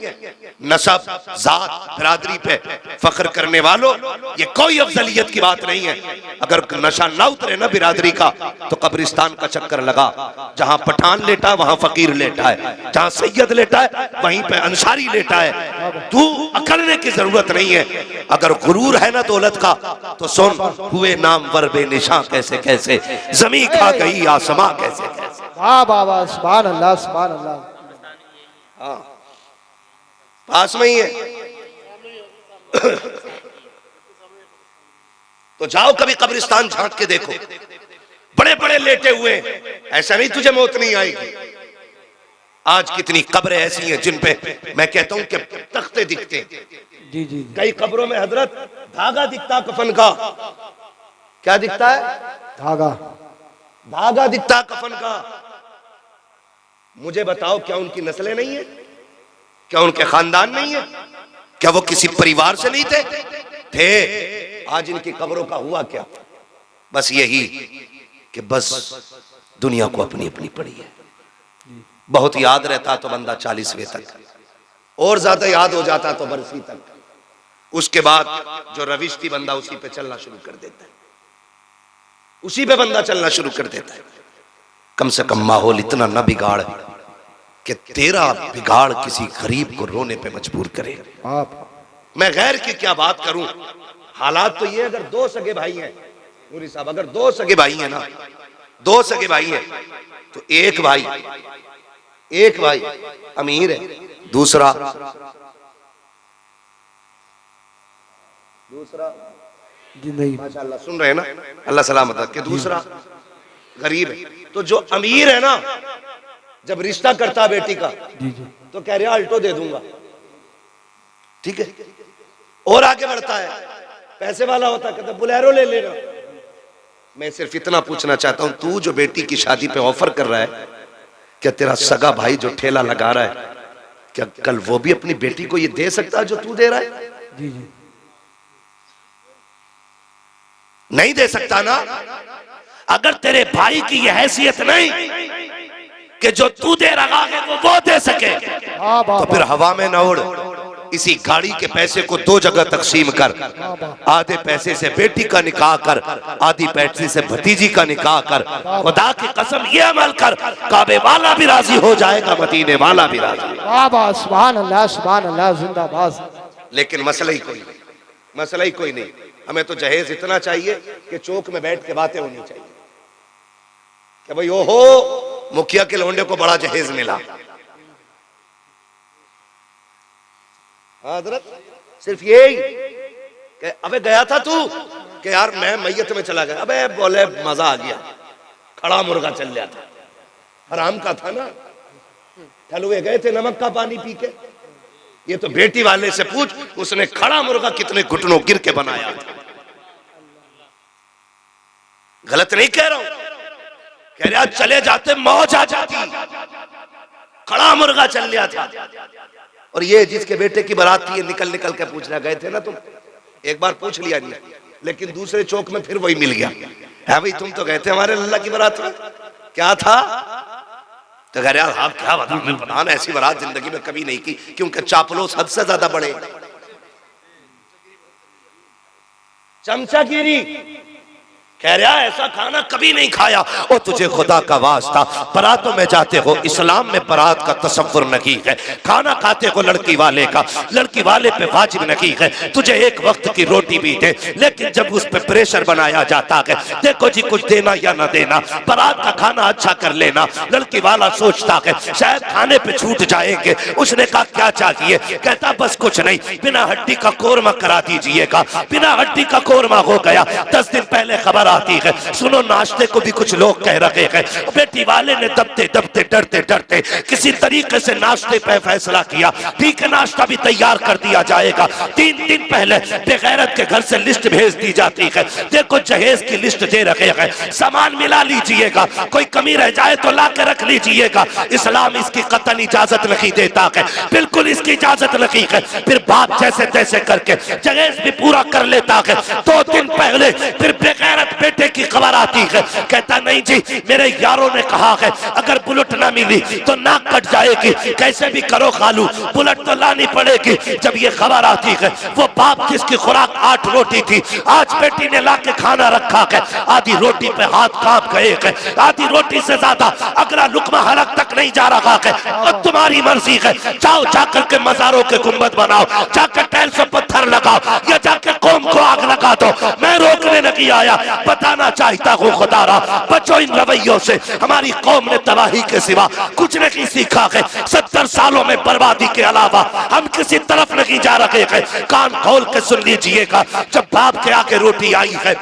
नसब, जात, बिरादरी पे फख्र करने वालों, ये कोई अफजलियत की बात नहीं है। अगर नशा ना उतरे ना बिरादरी का तो कब्रिस्तान का चक्कर लगा। जहां पठान लेटा है वहां फकीर लेटा है, जहां सैयद लेटा है वहीं पे अंसारी लेटा है। तू अकड़ने की जरूरत नहीं है। अगर गुरूर है ना दौलत का तो सुन, हुए नामवर बेनिशां कैसे कैसे, जमी खा गई आसमां कैसे कैसे। वाह वाह वाह, सुभान अल्लाह सुभान अल्लाह। हाँ, पास में ही है। तो जाओ कभी कब्रिस्तान झांक के देखो, बड़े बड़े लेटे हुए। ऐसा नहीं तुझे मौत नहीं आएगी। आज कितनी कब्रें ऐसी हैं जिन पे मैं कहता हूं कि तख्ते दिखते। जी जी, कई कब्रों में हजरत धागा दिखता कफन का। क्या दिखता है? धागा। धागा दिखता कफन का। मुझे बताओ, क्या उनकी नस्लें नहीं है? क्या उनके खानदान नहीं है? क्या वो किसी परिवार से नहीं थे? आज इनकी कब्रों का हुआ क्या? बस यही कि बस दुनिया को अपनी अपनी पड़ी है। बहुत याद रहता तो बंदा 40वें तक, और ज्यादा याद हो जाता तो बरसी तक। उसके बाद जो रविश थी बंदा उसी पे चलना शुरू कर देता है, उसी पे बंदा चलना शुरू कर देता है। कम से कम माहौल इतना न बिगाड़ कि तेरा बिगाड़ किसी गरीब को रोने पे मजबूर करे। आप मैं गैर की क्या बात करूं। हालात तो ये, अगर 2 सगे भाई हैं नूरी साहब, अगर 2 सगे भाई हैं ना, 2 सगे भाई हैं तो एक भाई अमीर है, दूसरा जी नहीं, माशाल्लाह सुन रहे हैं ना, अल्लाह सलामत रखे, दूसरा गरीब है। तो जो अमीर है ना, जब रिश्ता करता बेटी का जी जी, तो कह रहे अल्टो दे दूंगा, ठीक है। और आगे बढ़ता है, पैसे वाला होता कहता बुलेरो ले लेना। मैं सिर्फ इतना पूछना चाहता हूं, तू जो बेटी की शादी पे ऑफर कर रहा है, क्या तेरा सगा भाई जो ठेला लगा रहा है, क्या कल वो भी अपनी बेटी को ये दे सकता है जो तू दे रहा है? जी जी, नहीं दे सकता ना। अगर तेरे भाई की यह हैसियत नहीं कि जो तू दे रहा है वो दे सके, हाँ तो फिर हवा में न उड़, इसी गाड़ी के पैसे को 2 जगह तकसीम कर, आधे पैसे से बेटी का निकाह कर, आधी पैसे से भतीजी का निकाह कर। खुदा की कसम ये अमल कर, काबे वाला भी राजी हो जाएगा, मदीने वाला भी राजी। बाबा सुभान अल्लाह जिंदाबाद। लेकिन मसला ही कोई नहीं, मसला ही कोई नहीं। हमें तो जहेज इतना चाहिए कि चौक में बैठ के बातें होनी चाहिए कि भाई ओहो मुखिया के लौंडे को बड़ा जहेज मिला। हजरत सिर्फ यही कि अबे गया था तू कि यार मैं मैयत में चला गया, अबे बोले मजा आ गया, खड़ा मुर्गा चल गया था, हराम का था ना, हलवे गए थे नमक का पानी पी के। ये तो बेटी वाले से पूछ, उसने खड़ा मुर्गा कितने घुटनों गिर के बनाया था। गलत नहीं कह रहा हूं, कह रहा चले जाते मौज आ जाती, खड़ा मुर्गा चल गया था। और ये जिसके बेटे की बारात थी, ये निकल निकल के पूछना गए थे ना तुम, एक बार पूछ लिया नहीं, लेकिन दूसरे चौक में फिर वही मिल गया है, भाई तुम तो गए थे हमारे लल्ला की बारात में, क्या था? तो कह रहे यार आप क्या बताऊं, मैं पता ना ऐसी बारात जिंदगी में कभी नहीं की, क्योंकि चापलोस हद से ज्यादा बड़े। चमचागिरी कह रहा ऐसा खाना कभी नहीं खाया। और तुझे खुदा का वास्ता, बारातों में जाते हो, इस्लाम में बारात का तसव्वुर नहीं है, खाना खाते हो लड़की वाले का, लड़की वाले पे वाजिब नहीं है, तुझे एक वक्त की रोटी भी दे, लेकिन जब उस पे प्रेशर बनाया जाता है, देखो जी कुछ देना या ना देना, बारात का खाना अच्छा कर लेना, लड़की वाला सोचता है शायद खाने पे छूट जाएंगे। उसने कहा क्या चाहिए? कहता बस कुछ नहीं, बिना हड्डी का कोरमा करा दीजिएगा। बिना हड्डी का कोरमा हो गया। 10 दिन पहले खबर आती है, सुनो नाश्ते को भी कुछ लोग कह रहे हैं। बेटी वाले ने दबते दबते डरते डरते किसी तरीके से नाश्ते पे फैसला किया, ठीक है नाश्ता भी तैयार कर दिया जाएगा। 3 दिन पहले बेगैरत के घर से लिस्ट भेज दी जाती है, देखो जहेज की लिस्ट दे रखे हैं, सामान मिला लीजिएगा, कोई कमी रह जाए तो ला के रख लीजिएगा। इस्लाम इसकी कतई इजाजत नहीं देता है, बिल्कुल इसकी इजाजत नहीं है। फिर बाप जैसे तैसे करके जहेज भी पूरा कर लेता है। 2 दिन पहले फिर बेगैरत बेटे की खबर आती है, कहता नहीं जी मेरे यारों ने कहा है अगर बुलेट ना मिली तो नाक कट जाएगी, कैसे भी करो खालू बुलेट तो लानी पड़ेगी। जब ये खबर आती है, वो बाप जिसकी खुराक 8 रोटी थी, आज बेटी ने ला के खाना रखा है, आधी रोटी पे हाथ कांप गए हैं, आधी रोटी से ज्यादा अगला लुकमा हलक तक नहीं जा रहा है। और तुम्हारी मर्जी है, जाओ जाकर के मजारों के गुंबद बनाओ, जाकर टाइल्स पर पत्थर लगाओ, या जाकर कौम को आग लगा दो, मैं रोकने नहीं आया, बताना चाहता हूँ खुदारा बचो इन रवैयों से। हमारी कौम ने तबाही के सिवा कुछ नहीं सीखा है। 70 सालों में बर्बादी के अलावा हम किसी तरफ नहीं जा रहे हैं। कान खोल के सुन लीजिएगा, जब बाप के आगे रोटी आई है,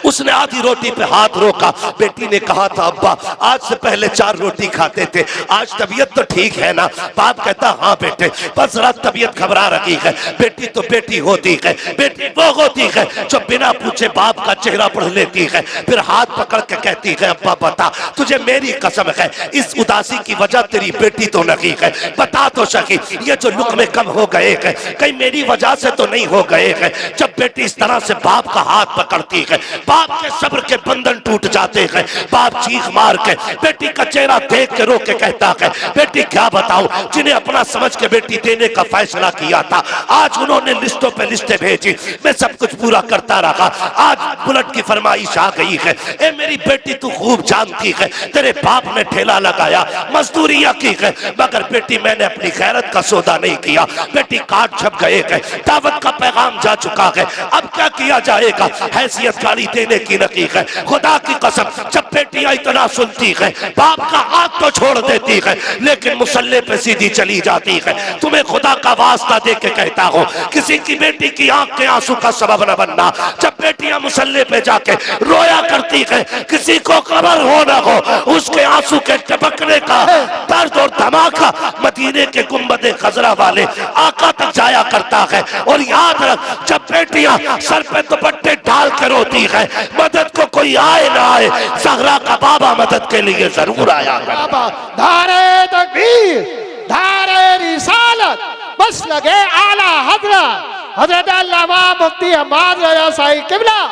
उसने आधी रोटी पे हाथ रोका। बेटी ने कहा था अब्बा आज से पहले 4 रोटी खाते थे, आज तबीयत तो ठीक है ना? बाप कहता हाँ बेटे, बस जरा तबीयत घबरा रही है। बेटी तो बेटी होती है, बेटी वो होती है जो बिना पूछे बाप का चेहरा पढ़ लेती है, फिर हाथ पकड़ के कहती है अब्बा बता, तुझे मेरी कसम है इस उदासी की वजह तेरी बेटी तो नहीं है, बता तो सकी ये जो लुक़मे कम हो गए हैं कहीं मेरी वजह से तो नहीं हो गए हैं। जब बेटी इस तरह से बाप का हाथ पकड़ती है, बाप के सब्र के बंधन टूट जाते हैं। बाप चीख मार के बेटी का चेहरा देख के रो के कहता है बेटी क्या बताऊं, जिन्हें अपना समझ के बेटी देने का फैसला किया था, आज उन्होंने लिस्टों पे लिस्टें भेजी, मैं सब कुछ पूरा करता रहा, आज बुलेट की फरमाइश आ गई है। ए मेरी बेटी तू खूब जानती है, तेरे बाप ने ठेला लगाया, मजदूरियां की है, मगर बेटी मैंने अपनी गैरत का सौदा नहीं किया। बेटी काट छप गए हैं, दावत का पैगाम जा चुका है, अब क्या किया जाएगा? हैसियत गाड़ी देने की नहीं है। खुदा की कसम जब बेटियां इतना सुनती है, बाप का हाथ तो छोड़ देती है, लेकिन मुसल्ले पे सीधी चली जाती है। तुम्हें खुदा का वास्ता दे के कहता हूँ, किसी की बेटी की आंख के आंसू का सबब न बनना। जब बेटियां मुसल्ले पे जाके रोया करती है, किसी को खबर हो न हो, उसके आंसू के टपकने का दर्द और धमाका मदीने के गुंबदे खजरा वाले आका तक जाया करता है। और याद रख, जब बेटियां सर पे दुपट्टे डाल के रोती है, मदद को कोई आए ना आए, ज़हरा का बाबा मदद के लिए जरूर आया। बाबा धारे तकबीर, धारे रिसालत, बस लगे आला हजरत हजरत अल्लामा मुफ्ती हम्माद रज़ा साहिब किबला,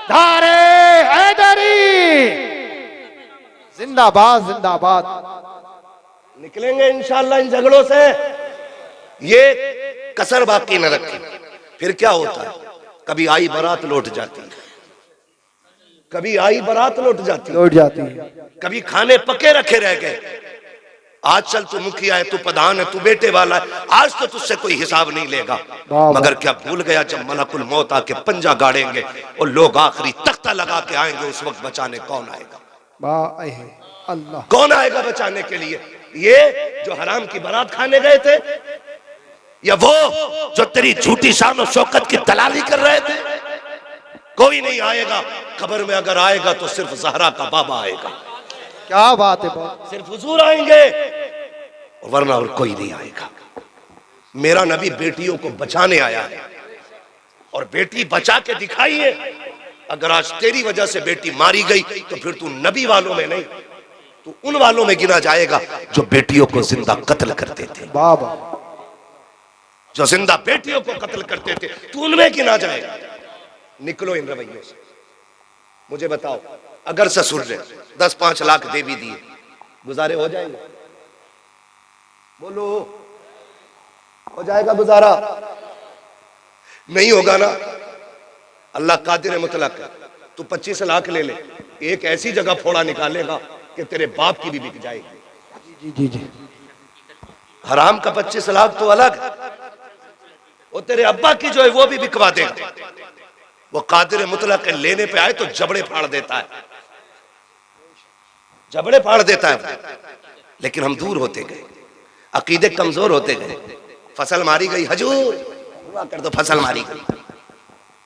धारे हैदरी जिंदाबाद जिंदाबाद। निकलेंगे इंशाअल्लाह इन झगड़ों से। ये कसर बाकी न रखी। फिर क्या होता है, कभी आई बारात लौट जाती है, कभी आई बारात लौट जाती है, लौट जाती है। कभी खाने पके रखे रह गए। आज चल तू मुखिया है, तू प्रधान है, तू बेटे वाला है, आज तो तुझसे कोई हिसाब नहीं लेगा। मगर क्या भूल गया, जब मलकुल मौत आके पंजा गाड़ेंगे और लोग आखिरी तख्ता लगा के आएंगे, उस वक्त बचाने कौन आएगा? अल्लाह, कौन आएगा बचाने के लिए? ये जो हराम की बारात खाने गए थे, या वो जो तेरी झूठी शान और शौकत की दलाली कर रहे थे? कोई नहीं आएगा। कब्र में अगर आएगा तो सिर्फ ज़हरा का बाबा आएगा। क्या बात है बाबा, सिर्फ हुजूर आएंगे, वरना और कोई नहीं आएगा। मेरा नबी बेटियों को बचाने आया है और बेटी बचा के दिखाई है। अगर आज तेरी वजह से बेटी मारी गई तो फिर तू नबी वालों में नहीं, तू उन वालों में गिना जाएगा जो बेटियों को जिंदा कत्ल करते थे। बाबा, जो जिंदा बेटियों को कत्ल करते थे, तू उनमें गिना जाएगा। निकलो इन रवैयों से। मुझे बताओ, अगर ससुर ने 10-5 लाख दे भी दिए, गुजारे हो जाएंगे? बोलो, हो जाएगा गुजारा? नहीं होगा ना। अल्लाह कादिर मुतलक है। तू 25 लाख ले ले, एक ऐसी जगह फोड़ा निकालेगा कि तेरे बाप की भी बिक जाएगी। जी जी जी। हराम का 25 लाख तो अलग, वो तेरे अब्बा की जो है वो भी बिकवा देगा। वो कादिर मुतलक लेने पे आए तो जबड़े फाड़ देता है, जबड़े फाड़ देता है। लेकिन हम दूर होते गए, अकीदे कमजोर होते गए। फसल मारी गई, हजूर दुआ कर दो, फसल मारी गई,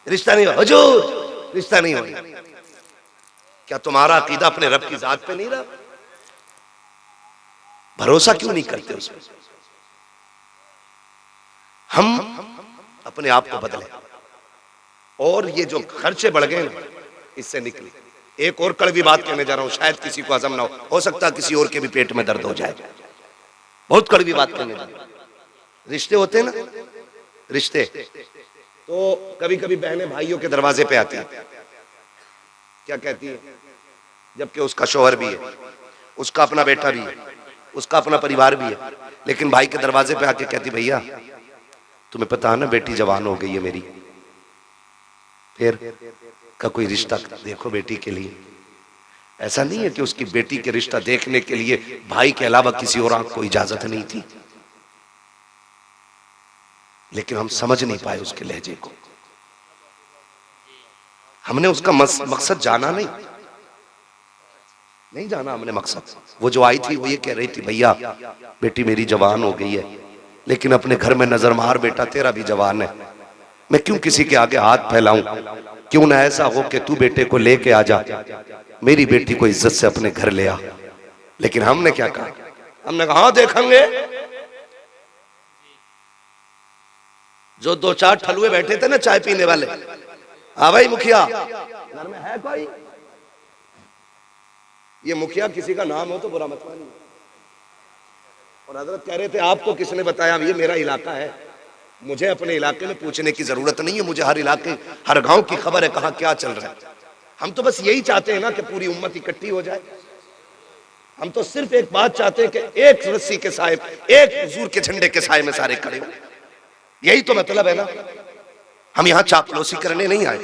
रिश्ता नहीं हो, हजूर रिश्ता नहीं हो। क्या तुम्हारा अकीदा अपने रब की जात पे नहीं रहा? भरोसा क्यों नहीं करते उसमें? हम अपने आप को बदले और ये जो खर्चे बढ़ गए ना, इससे निकले। एक और कड़वी बात कहने जा रहा हूं, शायद किसी को हजम ना हो सकता है किसी और के भी पेट में दर्द हो जाए। बहुत कड़वी बात कहने जा रहा हूं। रिश्ते होते हैं ना, रिश्ते तो कभी कभी बहनें भाइयों के दरवाजे पे आती है, क्या कहती है? जबकि उसका शौहर भी है, उसका अपना बेटा भी है, उसका अपना परिवार भी है, लेकिन भाई के दरवाजे पे आके कहती, भैया तुम्हें पता है ना बेटी जवान हो गई है मेरी, फिर का कोई रिश्ता देखो बेटी के लिए। ऐसा नहीं है कि उसकी बेटी के रिश्ता देखने के लिए भाई के अलावा किसी और को इजाजत नहीं थी, लेकिन हम समझ नहीं पाए उसके लहजे को। हमने उसका मकसद जाना नहीं जाना हमने मकसद। वो जो आई थी वो ये कह रही थी, भैया बेटी मेरी जवान हो गई है, लेकिन अपने घर में नजर मार बेटा तेरा भी जवान है, मैं क्यों किसी के आगे हाथ फैलाऊं? क्यों ना ऐसा हो कि तू बेटे को लेके आ जा, मेरी बेटी को इज्जत से अपने घर ले आ। लेकिन हमने क्या कहा? हमने कहा हाँ देखेंगे। जो 2-4 ठलुए बैठे थे ना चाय पीने वाले, हाँ भाई मुखिया घर में है कोई? ये मुखिया किसी का नाम हो तो बुरा मत मानिए। और हजरत कह रहे थे आपको किसने बताया? ये मेरा इलाका है, मुझे अपने इलाके में पूछने की जरूरत नहीं है, मुझे हर इलाके हर गांव की खबर है कहां क्या चल रहा है। हम तो बस यही चाहते हैं ना कि पूरी उम्मत इकट्ठी हो जाए। हम तो सिर्फ एक बात चाहते हैं कि एक रस्सी के साए, एक हुजूर के झंडे के साए में सारे खड़े हो। यही तो मतलब है ना। हम यहां चापलूसी करने नहीं आए।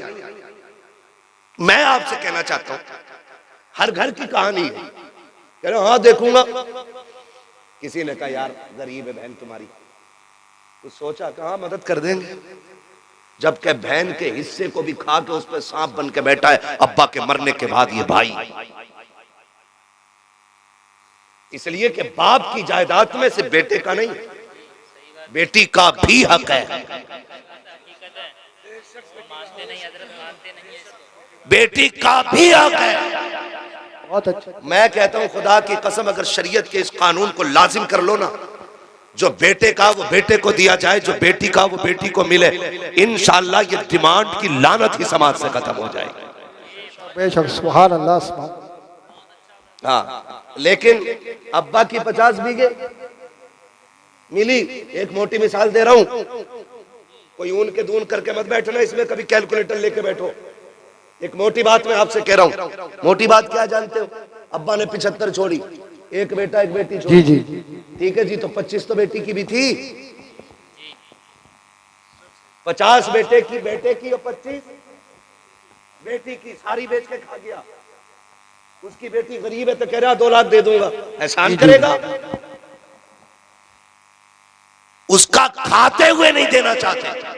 मैं आपसे कहना चाहता हूं, हर घर की कहानी है। कह रहे हाँ देखूंगा। किसी ने कहा यार गरीब है बहन तुम्हारी, तो सोचा कहा मदद कर देंगे, जबकि बहन के हिस्से को भी खा के उस पर सांप बन के बैठा है अब्बा के मरने के बाद ये भाई। इसलिए कि बाप की जायदाद में से बेटे का नहीं, बेटी का भी हक है। बेटी का भी हक है। बहुत अच्छा। मैं कहता हूं खुदा की कसम, अगर शरीयत के इस कानून को लाजिम कर लो ना, जो बेटे का वो बेटे को दिया जाए, जो बेटी का वो बेटी को मिले, इंशाअल्लाह ये डिमांड की लानत ही समाज से खत्म हो जाएगी। बेशक, सुभान अल्लाह, सुभान। हाँ, लेकिन अब्बा की 50 बीघे मिली। एक मोटी मिसाल दे रहा हूं, कोई ऊन के दून करके मत बैठना इसमें, कभी कैलकुलेटर लेके बैठो। एक मोटी बात मैं आपसे कह रहा हूं। मोटी बात क्या जानते हो? अब्बा ने 75 छोड़ी, एक बेटा एक बेटी छोड़ी। जी जी। ठीक है जी, तो 25 तो बेटी की भी थी। 50 बेटे की और 25 बेटी की, सारी बेच के खा गया। उसकी बेटी गरीब है तो कह रहा 2 लाख दे दूंगा, एहसान करेगा? उसका खाते हुए नहीं देना चाहते।